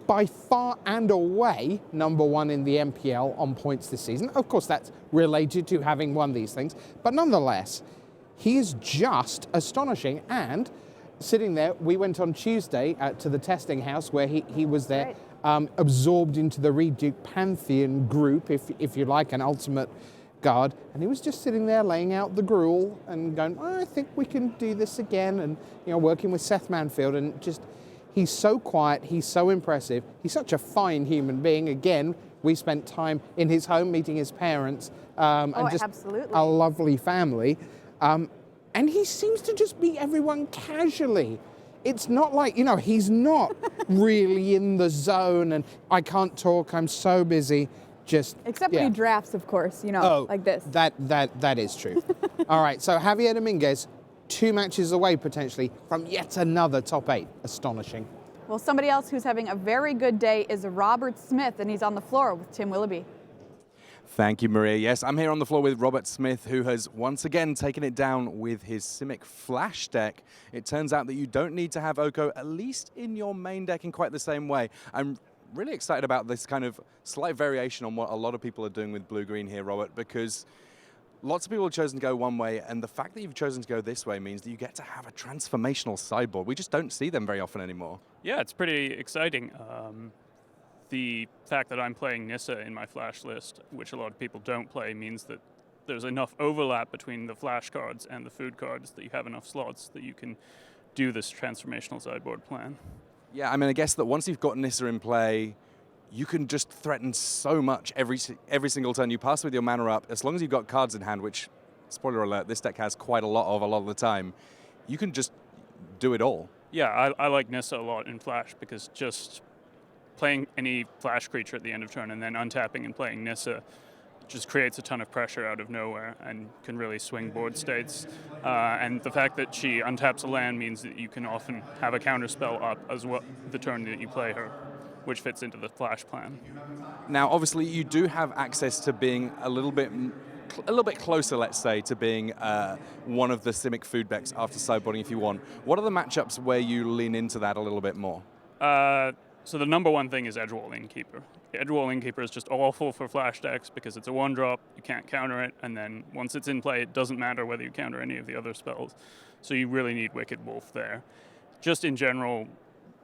by far and away #1 in the MPL on points this season. Of course, that's related to having won these things, but nonetheless, he is just astonishing. And sitting there, we went on Tuesday to the testing house where he was there, absorbed into the Reed Duke Pantheon group, if you like, an ultimate guard, and he was just sitting there laying out the gruel and going, oh, I think we can do this again, and working with Seth Manfield, and just he's so quiet, he's so impressive, he's such a fine human being. Again, we spent time in his home meeting his parents, and just absolutely. a lovely family. And he seems to just meet everyone casually. It's not like, he's not really in the zone and I can't talk, I'm so busy. Except when he drafts, of course, like this. That is true. All right, so Javier Dominguez, 2 matches away potentially from yet another top 8. Astonishing. Well, somebody else who's having a very good day is Robert Smith, and he's on the floor with Tim Willoughby. Thank you, Maria. Yes, I'm here on the floor with Robert Smith, who has once again taken it down with his Simic Flash deck. It turns out that you don't need to have Oko, at least in your main deck, in quite the same way. I'm really excited about this kind of slight variation on what a lot of people are doing with blue-green here, Robert, because lots of people have chosen to go one way, and the fact that you've chosen to go this way means that you get to have a transformational sideboard. We just don't see them very often anymore. Yeah, it's pretty exciting. The fact that I'm playing Nissa in my Flash list, which a lot of people don't play, means that there's enough overlap between the Flash cards and the food cards that you have enough slots that you can do this transformational sideboard plan. Yeah, I mean, I guess that once you've got Nissa in play, you can just threaten so much every single turn you pass with your mana up. As long as you've got cards in hand, which, spoiler alert, this deck has quite a lot of the time, you can just do it all. Yeah, I like Nissa a lot in Flash because just playing any Flash creature at the end of turn and then untapping and playing Nissa just creates a ton of pressure out of nowhere and can really swing board states. And the fact that she untaps a land means that you can often have a counterspell up as well the turn that you play her, which fits into the Flash plan. Now, obviously, you do have access to being a little bit a little bit closer, let's say, to being one of the Simic food decks after sideboarding if you want. What are the matchups where you lean into that a little bit more? So the number one thing is Edgewall Innkeeper. Edgewall Innkeeper is just awful for flash decks because it's a 1-drop, you can't counter it, and then once it's in play, it doesn't matter whether you counter any of the other spells. So you really need Wicked Wolf there. Just in general,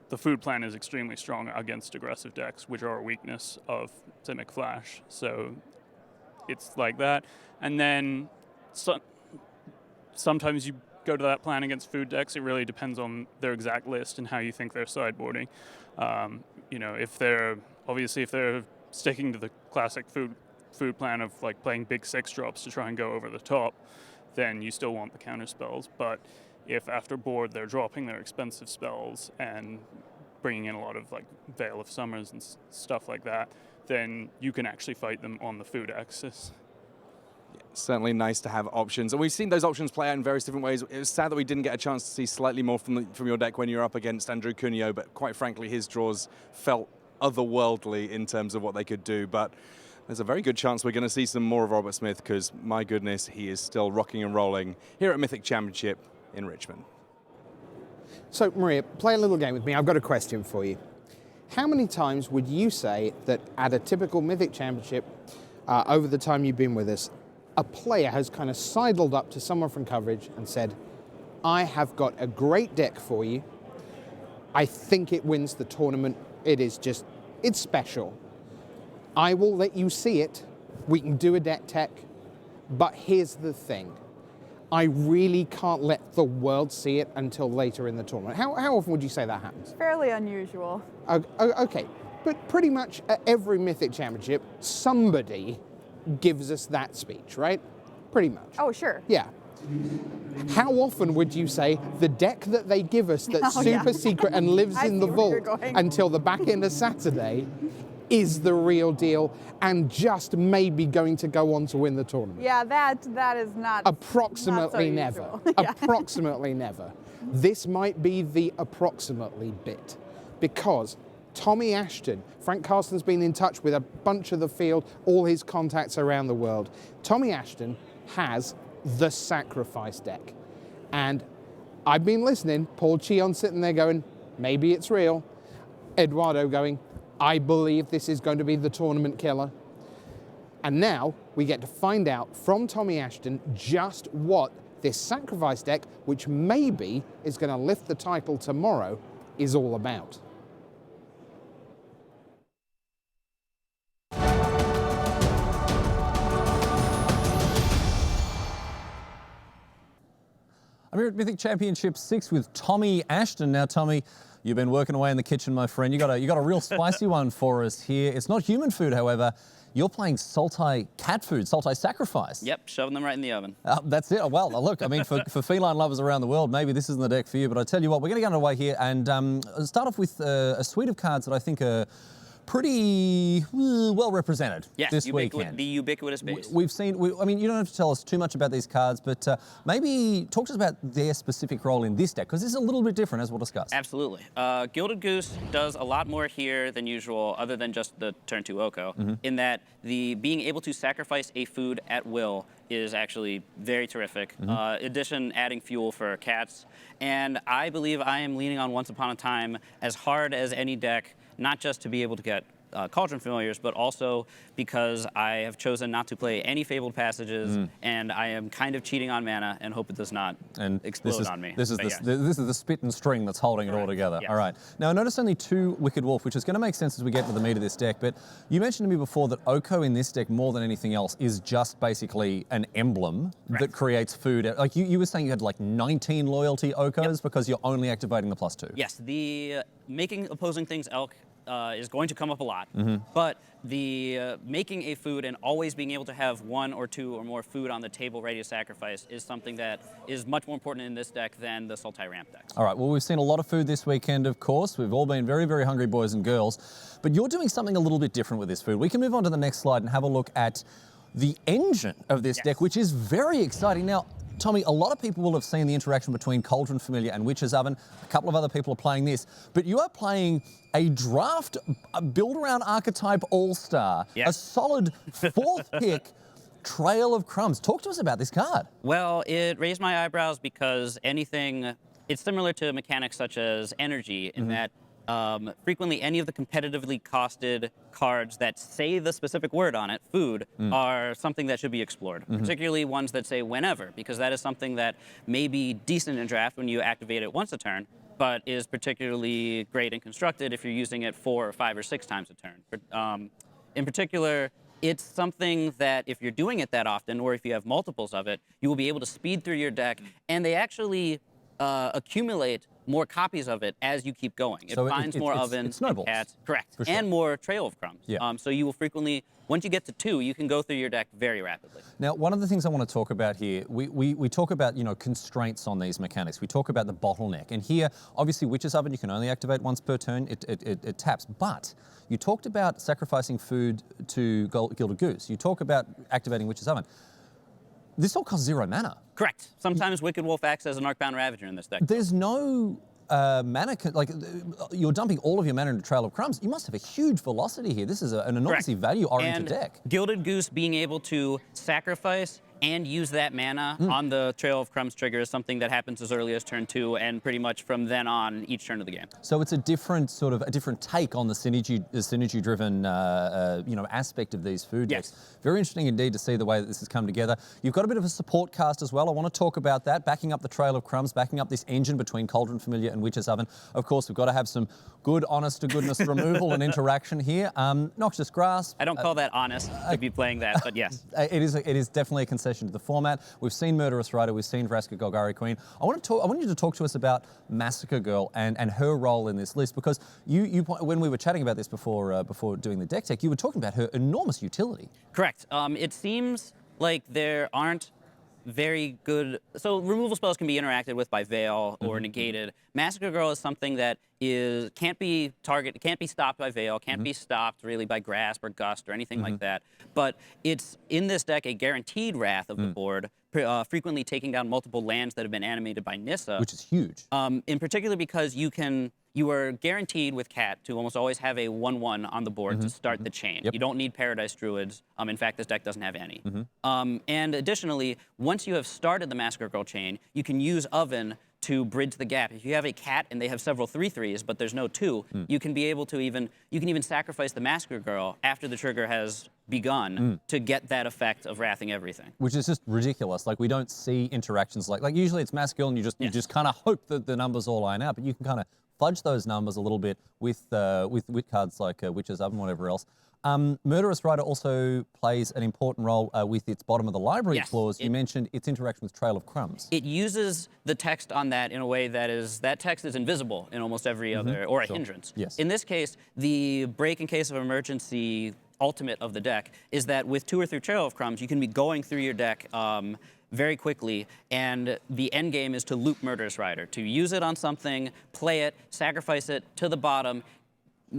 the food plan is extremely strong against aggressive decks, which are a weakness of Simic Flash. So it's like that. And then sometimes you go to that plan against food decks. It really depends on their exact list and how you think they're sideboarding. You know, if they're sticking to the classic food plan of like playing big 6-drops to try and go over the top, then you still want the counter spells. But if after board they're dropping their expensive spells and bringing in a lot of like Veil of Summers and stuff like that, then you can actually fight them on the food axis. Certainly nice to have options. And we've seen those options play out in various different ways. It was sad that we didn't get a chance to see slightly more from your deck when you were up against Andrew Cuneo, but quite frankly, his draws felt otherworldly in terms of what they could do. But there's a very good chance we're going to see some more of Robert Smith because, my goodness, he is still rocking and rolling here at Mythic Championship in Richmond. So, Maria, play a little game with me. I've got a question for you. How many times would you say that at a typical Mythic Championship, over the time you've been with us, a player has kind of sidled up to someone from coverage and said, I have got a great deck for you. I think it wins the tournament. It's special. I will let you see it. We can do a deck tech. But here's the thing. I really can't let the world see it until later in the tournament. How often would you say that happens? Fairly unusual. Okay, but pretty much at every Mythic Championship, somebody gives us that speech, right? Pretty much. Oh, sure. Yeah. How often would you say the deck that they give us that's super secret and lives in the vault until the back end of Saturday is the real deal and just maybe going to go on to win the tournament? Yeah, that is not approximately not so never. Yeah. Approximately never. This might be the approximately bit because Tommy ASHTON, Frank Carson's been in touch with a bunch of the field, all his contacts around the world. Tommy ASHTON has the Sacrifice deck. And I've been listening, Paul Cheon sitting there going, maybe it's real. Eduardo going, I believe this is going to be the tournament killer. And now we get to find out from Tommy ASHTON just what this Sacrifice deck, which maybe is going to lift the title tomorrow, is all about. I'm here at Mythic Championship VI with Tommy ASHTON. Now, Tommy, you've been working away in the kitchen, my friend. You got a real spicy one for us here. It's not human food, however. You're playing Sultai cat food, Sultai Sacrifice. Yep, shoving them right in the oven. That's it. Well, look, I mean, for feline lovers around the world, maybe this isn't the deck for you. But I tell you what, we're going to get underway here and start off with a suite of cards that I think are pretty well represented this weekend. The ubiquitous base. We've seen, I mean, you don't have to tell us too much about these cards, but maybe talk to us about their specific role in this deck, because this is a little bit different, as we'll discuss. Absolutely. Gilded Goose does a lot more here than usual, other than just the turn 2 Oko, in that the being able to sacrifice a food at will is actually very terrific. Addition, adding fuel for cats. And I believe I am leaning on Once Upon a Time as hard as any deck, not just to be able to get Cauldron Familiars, but also because I have chosen not to play any Fabled Passages, and I am kind of cheating on mana and hope it does not explode on me. This is the spit and string that's holding it all together. Yes. All right. Now, I noticed only 2 Wicked Wolf, which is going to make sense as we get to the meat of this deck, but you mentioned to me before that Oko in this deck, more than anything else, is just basically an emblem that creates food. Like you were saying you had like 19 loyalty Okos because you're only activating the +2. Yes, the making opposing things elk is going to come up a lot, but the making a food and always being able to have 1 or 2 or more food on the table ready to sacrifice is something that is much more important in this deck than the Sultai ramp decks. All right, well, we've seen a lot of food this weekend, of course. We've all been very, very hungry boys and girls, but you're doing something a little bit different with this food. We can move on to the next slide and have a look at the engine of this deck, which is very exciting. Now, Tommy, a lot of people will have seen the interaction between Cauldron Familiar and Witch's Oven. A couple of other people are playing this, but you are playing a draft build-around archetype all-star, a solid 4th pick Trail of Crumbs. Talk to us about this card. Well, it raised my eyebrows because it's similar to mechanics such as energy in that frequently any of the competitively costed cards that say the specific word on it, food, are something that should be explored, particularly ones that say whenever, because that is something that may be decent in draft when you activate it once a turn, but is particularly great and constructed if you're using it 4 or 5 or 6 times a turn. In particular, it's something that if you're doing it that often, or if you have multiples of it, you will be able to speed through your deck, and they actually accumulate more copies of it as you keep going. It finds more ovens, and cats, correct, For sure. and more Trail of Crumbs. Yeah. So you will frequently, once you get to 2, you can go through your deck very rapidly. Now, one of the things I want to talk about here, we talk about, constraints on these mechanics. We talk about the bottleneck. And here, obviously, Witch's Oven, you can only activate once per turn. It taps. But you talked about sacrificing food to Gilded Goose. You talk about activating Witch's Oven. This all costs 0 mana. Correct. Sometimes Wicked Wolf acts as an Arcbound Ravager in this deck. There's no mana, you're dumping all of your mana into Trail of Crumbs. You must have a huge velocity here. This is an enormously value-oriented deck. Gilded Goose being able to sacrifice and use that mana on the Trail of Crumbs trigger is something that happens as early as turn 2 and pretty much from then on each turn of the game. So it's a different take on the synergy-driven aspect of these food decks. Very interesting indeed to see the way that this has come together. You've got a bit of a support cast as well. I want to talk about that, backing up the Trail of Crumbs, backing up this engine between Cauldron Familiar and Witch's Oven. Of course, we've got to have some good, honest-to-goodness removal and interaction here. Noxious Grasp. I don't call that honest to be playing that, but yes. It is definitely a concession to the format. We've seen Murderous Rider, we've seen Vraska Golgari Queen. I want you to talk to us about Massacre Girl and her role in this list, because when we were chatting about this before doing the deck tech, you were talking about her enormous utility. Correct. It seems like there aren't very good. So removal spells can be interacted with by Veil or negated. Massacre Girl is something that can't be stopped by Veil, can't be stopped really by Grasp or Gust or anything like that. But it's in this deck a guaranteed wrath of the board, frequently taking down multiple lands that have been animated by Nissa, which is huge. In particular because you are guaranteed with Cat to almost always have a 1/1 on the board to start the chain. You don't need Paradise Druids. In fact, this deck doesn't have any. And additionally, once you have started the Massacre Girl chain, you can use Oven to bridge the gap. If you have a Cat and they have several 3/3s, but there's no 2, you can be able to even sacrifice the Massacre Girl after the trigger has begun to get that effect of wrathing everything. Which is just ridiculous. Like, we don't see interactions like usually it's Massacre Girl and you just kind of hope that the numbers all line out, but you can kind of fudge those numbers a little bit with cards like Witch's Oven, whatever else. Murderous Rider also plays an important role with its bottom of the library clause. You mentioned its interaction with Trail of Crumbs. It uses the text on that in a way that text is invisible in almost every other, or a hindrance. Yes. In this case, the break in case of emergency ultimate of the deck is that with 2 or 3 Trail of Crumbs, you can be going through your deck very quickly, and the end game is to loop Murderous Rider, to use it on something, play it, sacrifice it to the bottom,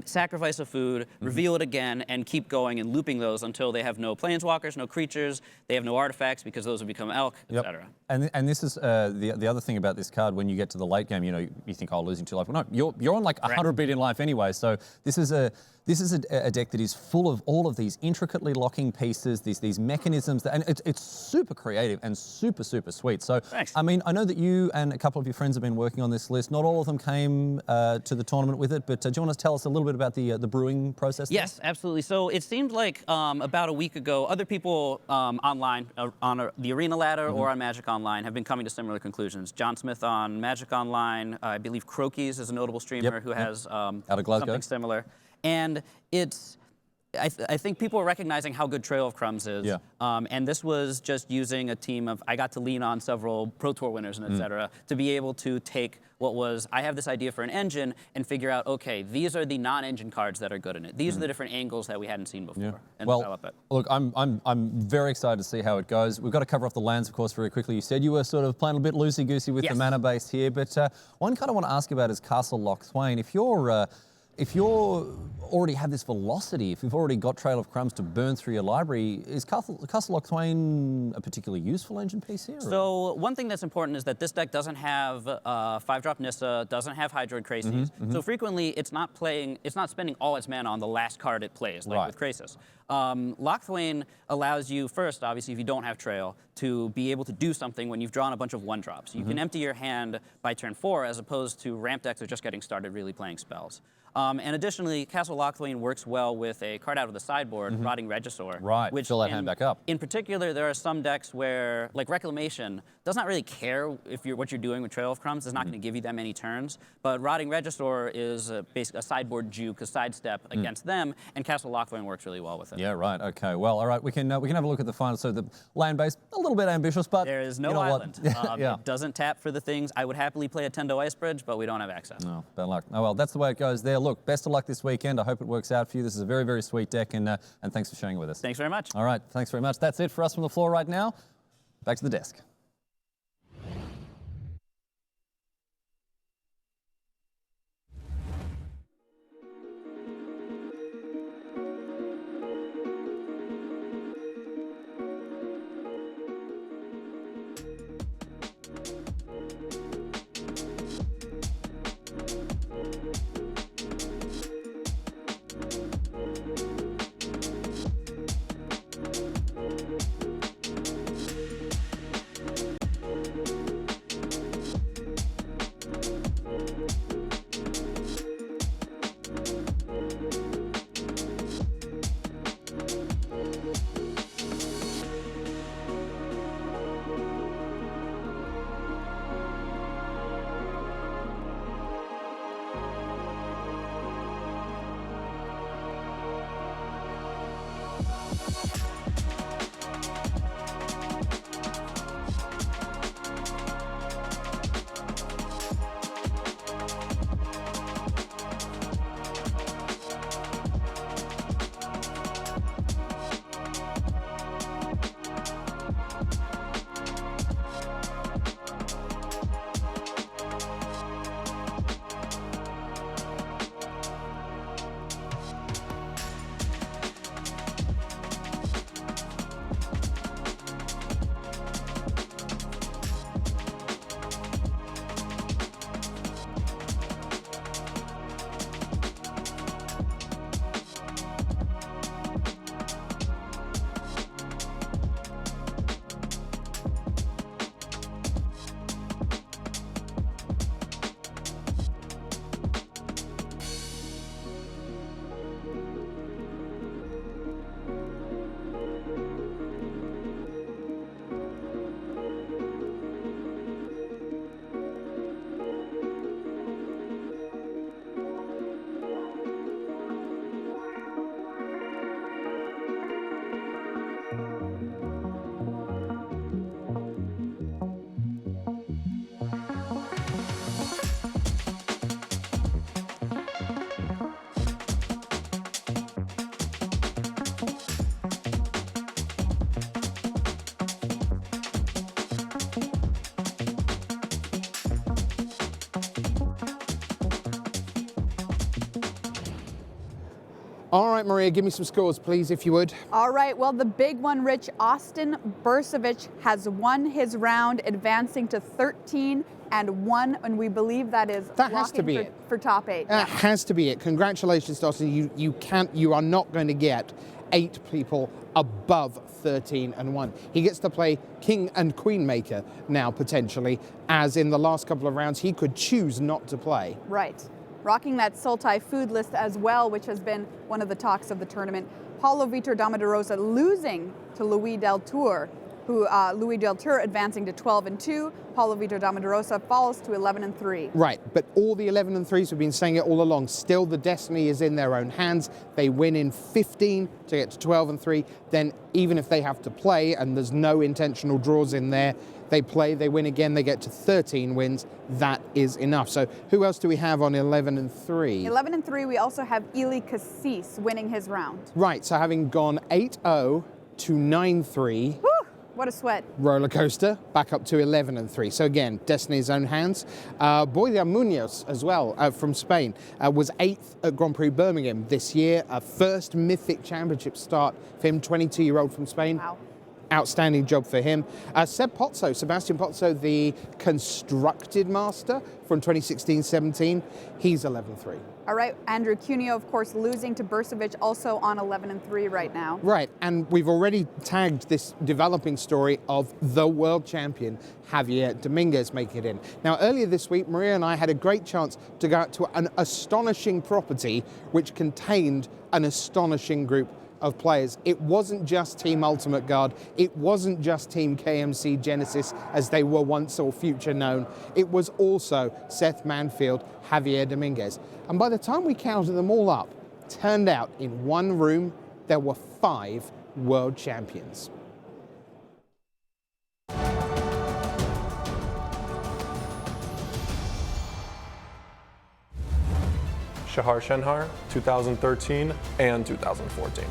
sacrifice a food, reveal it again, and keep going and looping those until they have no planeswalkers, no creatures, they have no artifacts because those have become elk, etc. And this is the other thing about this card. When you get to the late game, you think, losing 2 life. Well, no, you're on like 100 billion life anyway. So this is a deck that is full of all of these intricately locking pieces, these mechanisms, and it's super creative and super sweet. So thanks. I mean, I know that you and a couple of your friends have been working on this list. Not all of them came to the tournament with it, but do you want to tell us a little bit about the brewing process? Yes, absolutely. So it seemed like about a week ago, other people online on the Arena Ladder or on Magic Online have been coming to similar conclusions. John Smith on Magic Online, I believe Crokies is a notable streamer who has out of Glasgow. something similar. And I think people are recognizing how good Trail of Crumbs is. Yeah. And this was just using a team of, I got to lean on several Pro Tour winners and et cetera, to be able to take what was, I have this idea for an engine and figure out, okay, these are the non-engine cards that are good in it. These are the different angles that we hadn't seen before. And develop it. Look, I'm very excited to see how it goes. We've got to cover off the lands, of course, very quickly. You said you were sort of playing a bit loosey-goosey with the mana base here, but one card I want to ask about is Castle Loch Thwain. If you're if you're already have this velocity, if you've already got Trail of Crumbs to burn through your library, is Castle Lochthwain a particularly useful engine piece here? So one thing that's important is that this deck doesn't have 5-drop Nissa, doesn't have Hydroid Krasis. So frequently it's not spending all its mana on the last card it plays, like with Krasis. Lochthwain allows you, first, obviously, if you don't have Trail, to be able to do something when you've drawn a bunch of 1-drops. You can empty your hand by turn 4, as opposed to ramp decks that are just getting started really playing spells. And additionally, Castle Lochthwain works well with a card out of the sideboard, Rotting Regisaur. Right, which fill that hand back up. In particular, there are some decks where, like Reclamation, does not really care if what you're doing with Trail of Crumbs. It's not going to give you that many turns. But Rotting Regisaur is basically a sideboard juke, a sidestep against them, and Castle Lochthwain works really well with it. Yeah, right. Okay. Well, all right. We can have a look at the final. So the land base, a little bit ambitious, but there is no you know island. Yeah. It doesn't tap for the things. I would happily play a Tendo Ice Bridge, but we don't have access. No, bad luck. Oh well, that's the way it goes there. Look, best of luck this weekend. I hope it works out for you. This is a very, very sweet deck, and thanks for sharing it with us. Thanks very much. All right. Thanks very much. That's it for us from the floor right now. Back to the desk. All right, Maria, give me some scores, please, if you would. All right, well, the big one, Rich, Austin Bursavich has won his round, advancing to 13-1, and we believe that is That has to be it. For top 8. That has to be it. Congratulations, Dawson. You are not going to get 8 people above 13-1. He gets to play King and Queen Maker now, potentially, as in the last couple of rounds he could choose not to play. Right. Rocking that Sultai Food list as well, which has been one of the talks of the tournament. Paulo Vitor Damaderosa losing to Louis Del Tour, Louis Del Tour advancing to 12-2. Paulo Vitor Damaderosa falls to 11-3. Right, but all the 11-3s, we've been saying it all along, still the destiny is in their own hands. They win in 15 to get to 12-3. Then even if they have to play and there's no intentional draws in there, they play, they win again, they get to 13 wins. That is enough. So who else do we have on 11-3? 11-3, we also have Eli Cassis winning his round. Right, so having gone 8-0 to 9-3, What a sweat. Roller coaster, back up to 11-3. So again, destiny's own hands. Boya Munoz as well from Spain was 8th at Grand Prix Birmingham this year. First Mythic Championship start for him, 22-year-old from Spain. Wow. Outstanding job for him. Sebastian Pozzo, the constructed master from 2016-17, he's 11-3. All right, Andrew Cuneo, of course, losing to Bursavich, also on 11-3 right now. Right, and we've already tagged this developing story of the world champion, Javier Dominguez, making it in. Now, earlier this week, Maria and I had a great chance to go out to an astonishing property which contained an astonishing group of players. It wasn't just Team Ultimate Guard, it wasn't just Team KMC Genesis as they were once or future known, it was also Seth Manfield, Javier Dominguez. And by the time we counted them all up, turned out in one room there were 5 world champions. Shahar Shenhar, 2013 and 2014.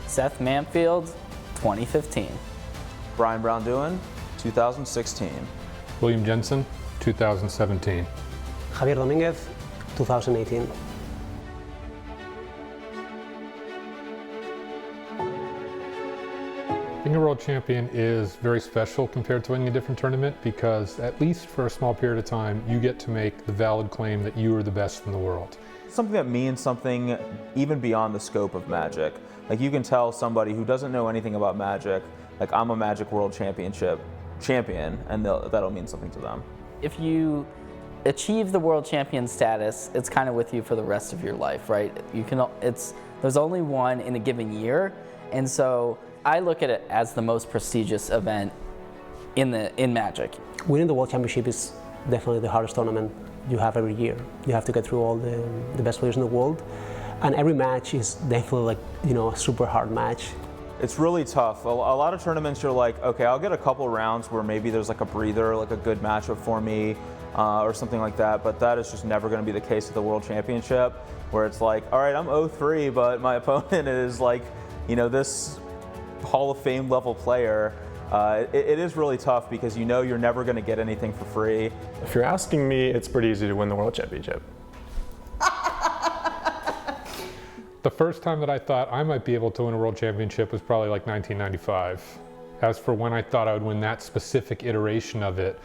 Seth Manfield, 2015. Brian Brown-Duin, 2016. William Jensen, 2017. Javier Dominguez, 2018. Being a world champion is very special compared to winning a different tournament because, at least for a small period of time, you get to make the valid claim that you are the best in the world. Something that means something even beyond the scope of Magic. Like, you can tell somebody who doesn't know anything about Magic, like, I'm a Magic World Championship champion, and that'll mean something to them. If you achieve the world champion status, it's kind of with you for the rest of your life, right? There's only one in a given year, and so I look at it as the most prestigious event in Magic. Winning the World Championship is definitely the hardest tournament you have every year. You have to get through all the best players in the world, and every match is definitely a super hard match. It's really tough. A lot of tournaments you're like, okay, I'll get a couple rounds where maybe there's like a breather, like a good matchup for me, or something like that, but that is just never going to be the case at the World Championship, where it's like, all right, I'm 0-3, but my opponent is like, this Hall of Fame level player. It is really tough because you're never going to get anything for free. If you're asking me, it's pretty easy to win the World Championship. The first time that I thought I might be able to win a world championship was probably like 1995. As for when I thought I would win that specific iteration of it,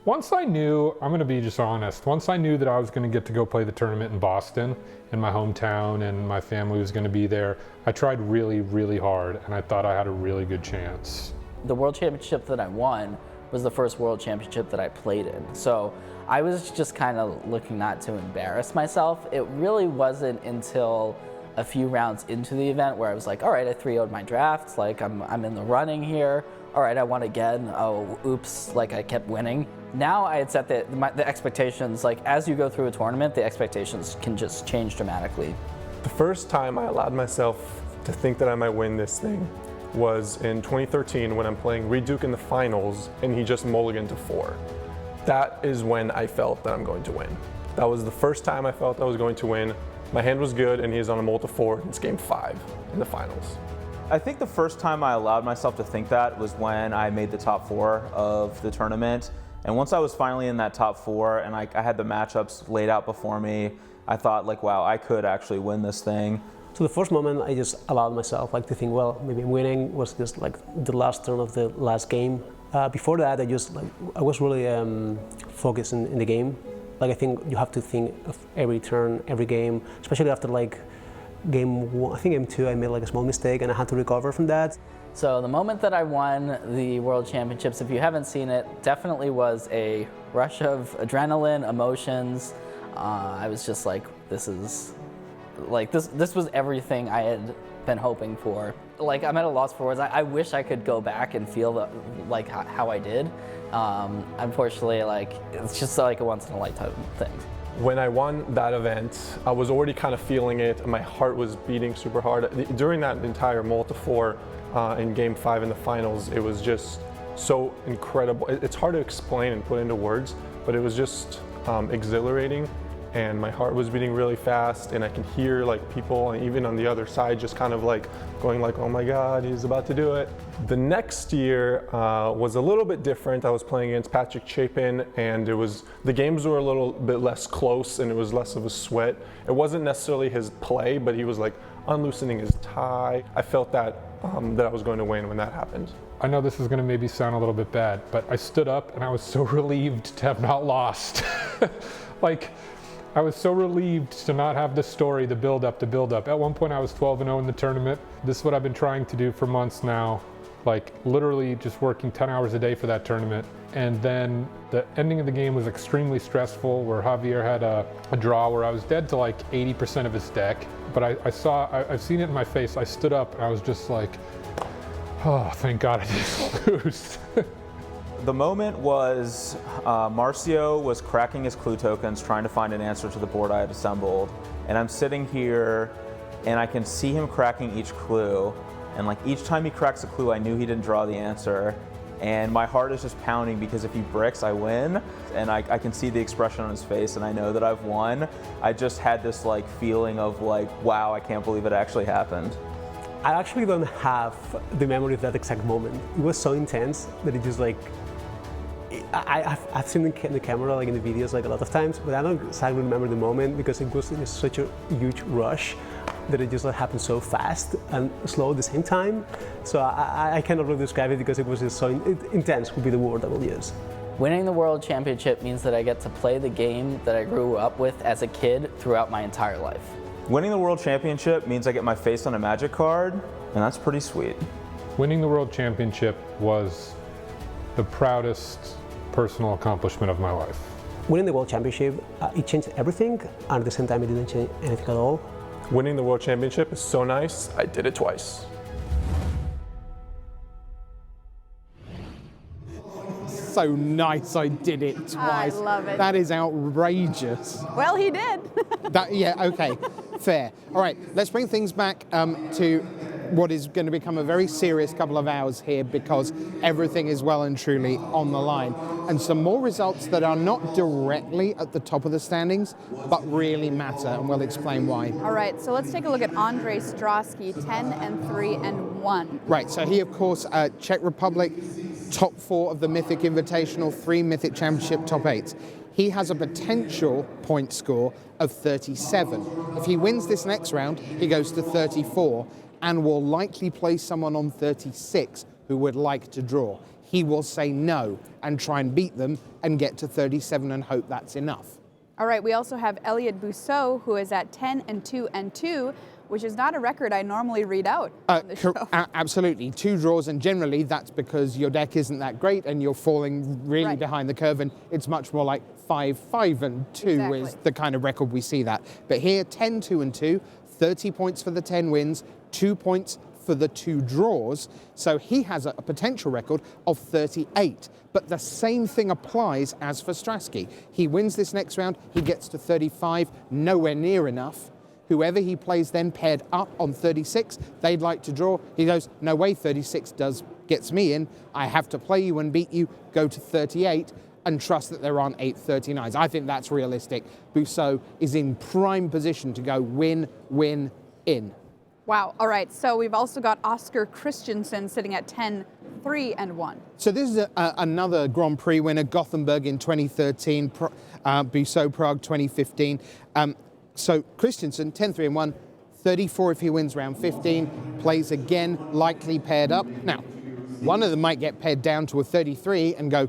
once I knew, I'm going to be just honest, once I knew that I was going to get to go play the tournament in Boston, in my hometown, and my family was going to be there, I tried really, really hard, and I thought I had a really good chance. The world championship that I won was the first world championship that I played in. So I was just kind of looking not to embarrass myself. It really wasn't until a few rounds into the event where I was like, all right, I 3-0'd my draft, like I'm in the running here. All right, I won again. Oh, oops, like I kept winning. Now I had set the expectations, like as you go through a tournament, the expectations can just change dramatically. The first time I allowed myself to think that I might win this thing was in 2013 when I'm playing Reed Duke in the finals and he just mulliganed to 4. That is when I felt that I'm going to win. That was the first time I felt I was going to win. My hand was good and he's on a multi-4. It's game 5 in the finals. I think the first time I allowed myself to think that was when I made the top 4 of the tournament. And once I was finally in that top 4 and I had the matchups laid out before me, I thought like, wow, I could actually win this thing. So the first moment I just allowed myself to think, well, maybe I'm winning, was just like the last turn of the last game. Before that, I was really focused in the game. Like I think you have to think of every turn, every game, especially after game 1, I think game 2, I made a small mistake and I had to recover from that. So the moment that I won the World Championships, if you haven't seen it, definitely was a rush of adrenaline, emotions. I was just like, this was everything I had been hoping for. Like, I'm at a loss for words. I wish I could go back and feel how I did. Unfortunately, it's just like a once in a lifetime thing. When I won that event, I was already kind of feeling it. My heart was beating super hard. During that entire multi-4 in game 5 in the finals, it was just so incredible. It's hard to explain and put into words, but it was just exhilarating. and my heart was beating really fast, and I can hear like people even on the other side just kind of like going like, oh my God, he's about to do it. The next year was a little bit different. I was playing against Patrick Chapin, and the games were a little bit less close, and it was less of a sweat. It wasn't necessarily his play, but he was like unloosening his tie. I felt that I was going to win when that happened. I know this is going to maybe sound a little bit bad, but I stood up and I was so relieved to have not lost. Like, I was so relieved to not have the story, the build up. At one point I was 12-0 in the tournament. This is what I've been trying to do for months now, like literally just working 10 hours a day for that tournament. And then the ending of the game was extremely stressful, where Javier had a draw where I was dead to like 80% of his deck. But I've seen it in my face. I stood up and I was just like, oh, thank God I didn't lose. The moment was Marcio was cracking his clue tokens, trying to find an answer to the board I had assembled. And I'm sitting here and I can see him cracking each clue. And like each time he cracks a clue, I knew he didn't draw the answer. And my heart is just pounding because if he bricks, I win. And I can see the expression on his face and I know that I've won. I just had this like feeling of like, wow, I can't believe it actually happened. I actually don't have the memory of that exact moment. It was so intense that it just like, I've seen the camera like in the videos like a lot of times, but I don't exactly remember the moment because it was in such a huge rush that it just like, happened so fast and slow at the same time. So I cannot really describe it because it was just so intense would be the word I will use. Winning the World Championship means that I get to play the game that I grew up with as a kid throughout my entire life. Winning the World Championship means I get my face on a Magic card, and that's pretty sweet. Winning the World Championship was the proudest personal accomplishment of my life. Winning the World Championship, it changed everything, and at the same time it didn't change anything at all. Winning the World Championship is so nice, I did it twice. So nice, I did it twice. I love it. That is outrageous. Well, he did. Yeah, okay, fair. All right, let's bring things back to what is going to become a very serious couple of hours here because everything is well and truly on the line. And some more results that are not directly at the top of the standings, but really matter, and we'll explain why. All right, so let's take a look at Andrei Strosky, 10-3-1. Right, so he, of course, Czech Republic, top 4 of the Mythic Invitational, 3 Mythic Championship top 8s. He has a potential point score of 37. If he wins this next round, he goes to 34 and will likely play someone on 36 who would like to draw. He will say no and try and beat them and get to 37 and hope that's enough. All right, we also have Elliot Bousseau, who is at 10-2-2, which is not a record I normally read out on the show. Absolutely, 2 draws, and generally that's because your deck isn't that great and you're falling really behind the curve, and it's much more like 5-5-2 Exactly. is the kind of record we see that. But here, 10-2-2, 30 points for the 10 wins, 2 points for the 2 draws, so he has a potential record of 38. But the same thing applies as for Strasky. He wins this next round, he gets to 35, nowhere near enough. Whoever he plays then paired up on 36, they'd like to draw. He goes, no way 36 gets me in. I have to play you and beat you, go to 38 and trust that there aren't 8 39s. I think that's realistic. Bousseau is in prime position to go win, win, in. Wow, all right, so we've also got Oscar Christensen sitting at 10-3-1. So this is another Grand Prix winner, Gothenburg in 2013, Bousseau Prague 2015. So Christensen, 10-3-1, 34 if he wins round 15, plays again, likely paired up. Now, one of them might get paired down to a 33 and go,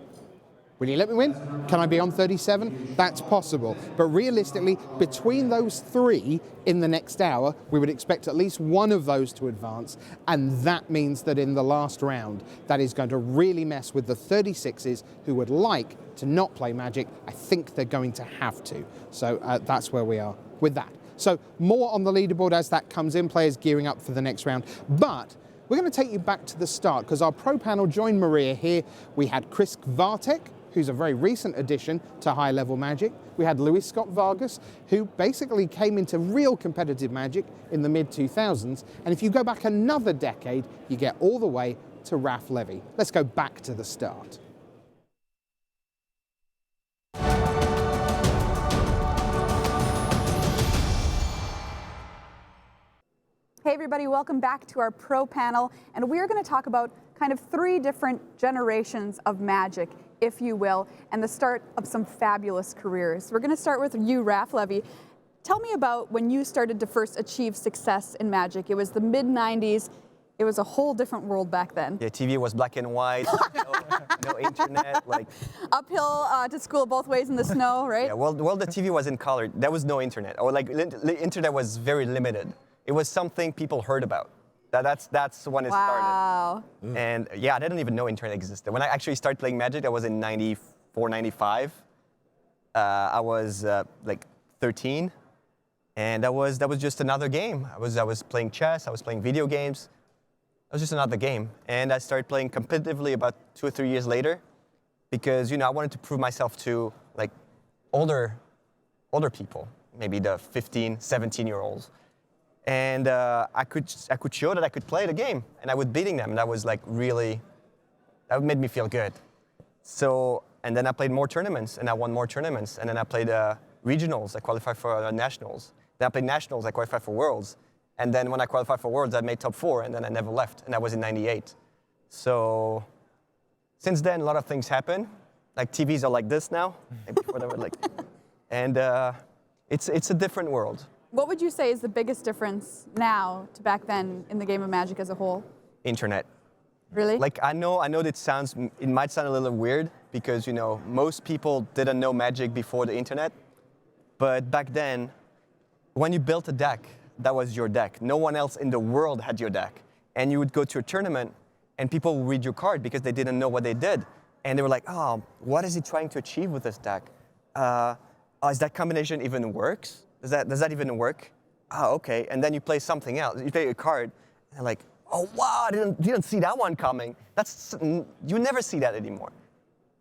will you let me win? Can I be on 37? That's possible. But realistically, between those 3 in the next hour, we would expect at least one of those to advance. And that means that in the last round, that is going to really mess with the 36s who would like to not play Magic. I think they're going to have to. So that's where we are with that. So more on the leaderboard as that comes in, players gearing up for the next round. But we're going to take you back to the start because our pro panel joined Maria here. We had Chris Kvartek, who's a very recent addition to high-level Magic. We had Luis Scott Vargas, who basically came into real competitive Magic in the mid-2000s. And if you go back another decade, you get all the way to Ralph Levy. Let's go back to the start. Hey everybody, welcome back to our pro panel, and we're going to talk about kind of 3 different generations of Magic, if you will, and the start of some fabulous careers. We're going to start with you, Raph Levy. Tell me about when you started to first achieve success in Magic. It was the mid-90s. It was a whole different world back then. Yeah, TV was black and white, no internet, like... Uphill to school both ways in the snow, right? Yeah, well, the TV was in color. There was no internet, or like, the internet was very limited. It was something people heard about. That's when it started. And yeah, I didn't even know internet existed. When I actually started playing Magic, that was in 94, 95. I was like 13, and that was just another game. I was playing chess, I was playing video games. It was just another game. And I started playing competitively about 2 or 3 years later, because I wanted to prove myself to like older people, maybe the 15, 17-year-olds. And I could show that I could play the game, and I was beating them, and that was like really, that made me feel good. So, and then I played more tournaments, and I won more tournaments, and then I played regionals, I qualified for nationals. Then I played nationals, I qualified for worlds. And then when I qualified for worlds, I made top 4, and then I never left, and that was in '98. So, since then, a lot of things happen. Like TVs are like this now, and before they were like, and it's a different world. What would you say is the biggest difference now to back then in the game of Magic as a whole? Internet. Really? Like I know it might sound a little weird because most people didn't know Magic before the internet, but back then, when you built a deck, that was your deck. No one else in the world had your deck, and you would go to a tournament, and people would read your card because they didn't know what they did, and they were like, "Oh, what is he trying to achieve with this deck? Is that combination even works? Does that even work? Oh, okay." And then you play something else. You play a card, and like, "Oh wow, I didn't see that one coming." You never see that anymore.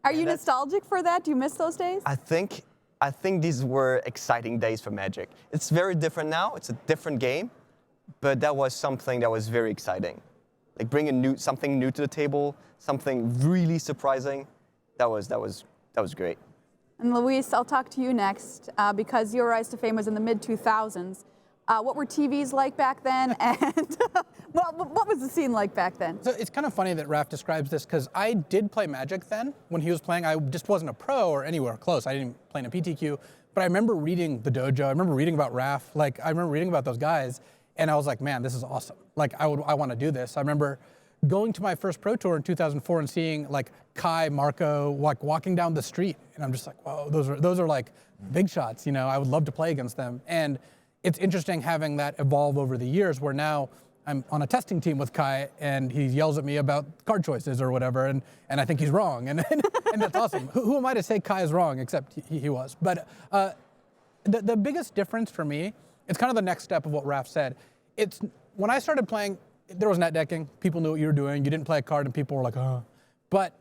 Are you nostalgic for that? Do you miss those days? I think these were exciting days for Magic. It's very different now. It's a different game, but that was something that was very exciting. Like bringing something new to the table, something really surprising. That was great. And Luis, I'll talk to you next because your rise to fame was in the mid-2000s. What were TVs like back then, and what was the scene like back then? So it's kind of funny that Raph describes this because I did play Magic then when he was playing. I just wasn't a pro or anywhere close. I didn't play in a PTQ, but I remember reading the dojo. I remember reading about Raph. Like I remember reading about those guys, and I was like, man, this is awesome. Like I want to do this. I remember going to my first pro tour in 2004 and seeing like Kai, Marco, like walking down the street, and I'm just like, whoa, those are like big shots. I would love to play against them. And it's interesting having that evolve over the years, where now I'm on a testing team with Kai, and he yells at me about card choices or whatever, and I think he's wrong, and that's awesome. Who am I to say Kai is wrong, except he was. But the biggest difference for me, it's kind of the next step of what Raph said. It's when I started playing, there was net decking. People knew what you were doing. You didn't play a card, and people were like, oh. But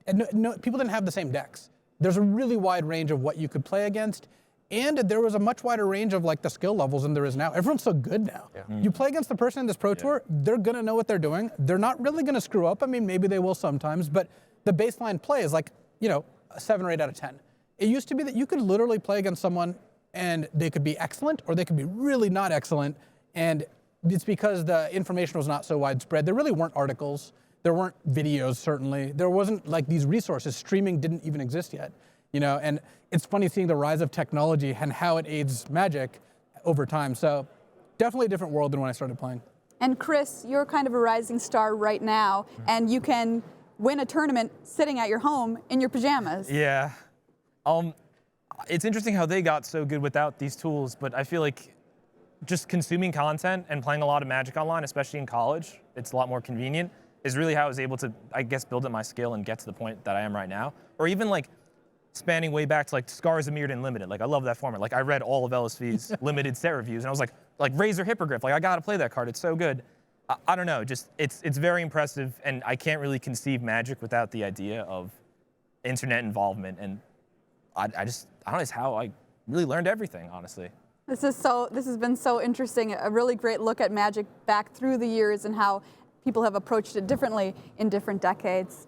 people didn't have the same decks. There's a really wide range of what you could play against, and there was a much wider range of like the skill levels than there is now. Everyone's so good now. Yeah. You play against the person in this pro tour, they're gonna know what they're doing. They're not really gonna screw up. I mean, maybe they will sometimes, but the baseline play is like, a 7 or 8 out of 10. It used to be that you could literally play against someone and they could be excellent or they could be really not excellent, and it's because the information was not so widespread. There really weren't articles. There weren't videos, certainly. There wasn't like these resources. Streaming didn't even exist yet, and it's funny seeing the rise of technology and how it aids Magic over time. So definitely a different world than when I started playing. And Chris, you're kind of a rising star right now, and you can win a tournament sitting at your home in your pajamas. Yeah. It's interesting how they got so good without these tools, but I feel like just consuming content and playing a lot of Magic online, especially in college, it's a lot more convenient, is really how I was able to, I guess, build up my skill and get to the point that I am right now. Or even like spanning way back to like Scars of Mirrodin and Limited. Like I love that format. Like I read all of LSV's limited set reviews, and I was like Razor Hippogriff, like I gotta play that card, it's so good. I don't know, just it's very impressive, and I can't really conceive Magic without the idea of internet involvement, and I don't know, it's how I really learned everything, honestly. This has been so interesting, a really great look at Magic back through the years and how people have approached it differently in different decades.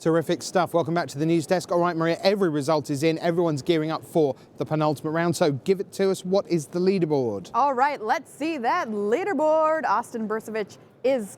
Terrific stuff. Welcome back to the news desk. All right, Maria, every result is in. Everyone's gearing up for the penultimate round. So give it to us. What is the leaderboard? All right, let's see that leaderboard. Austin Bursavich is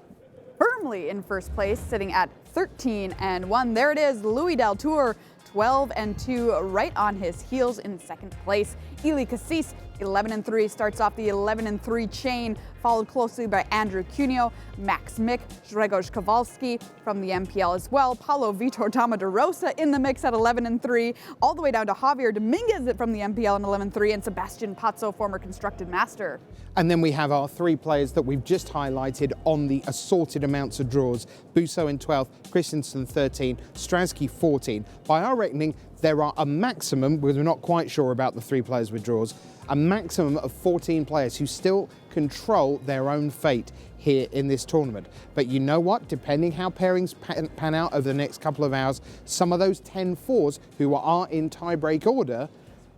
firmly in first place, sitting at 13-1. There it is, Louis Del Tour, 12-2, right on his heels in second place. Eli Cassis, 11-3, starts off the 11-3 chain, followed closely by Andrew Cuneo, Max Mick, Grzegorz Kowalski from the MPL as well, Paulo Vitor Damadurosa in the mix at 11-3, all the way down to Javier Dominguez from the MPL in 11-3, and Sebastian Pazzo, former constructed master. And then we have our three players that we've just highlighted on the assorted amounts of draws. Busso in 12th, Christensen 13, Stransky 14. By our reckoning, there are a maximum, because we're not quite sure about the three players with draws, a maximum of 14 players who still control their own fate here in this tournament. But you know what? Depending how pairings pan out over the next couple of hours, some of those 10-4s who are in tie-break order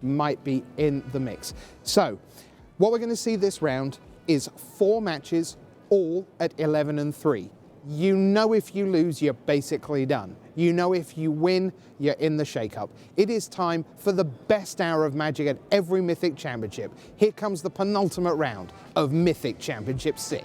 might be in the mix. So, what we're going to see this round is 4 matches, all at 11-3. You know if you lose, you're basically done. You know if you win, you're in the shake-up. It is time for the best hour of Magic at every Mythic Championship. Here comes the penultimate round of Mythic Championship VI.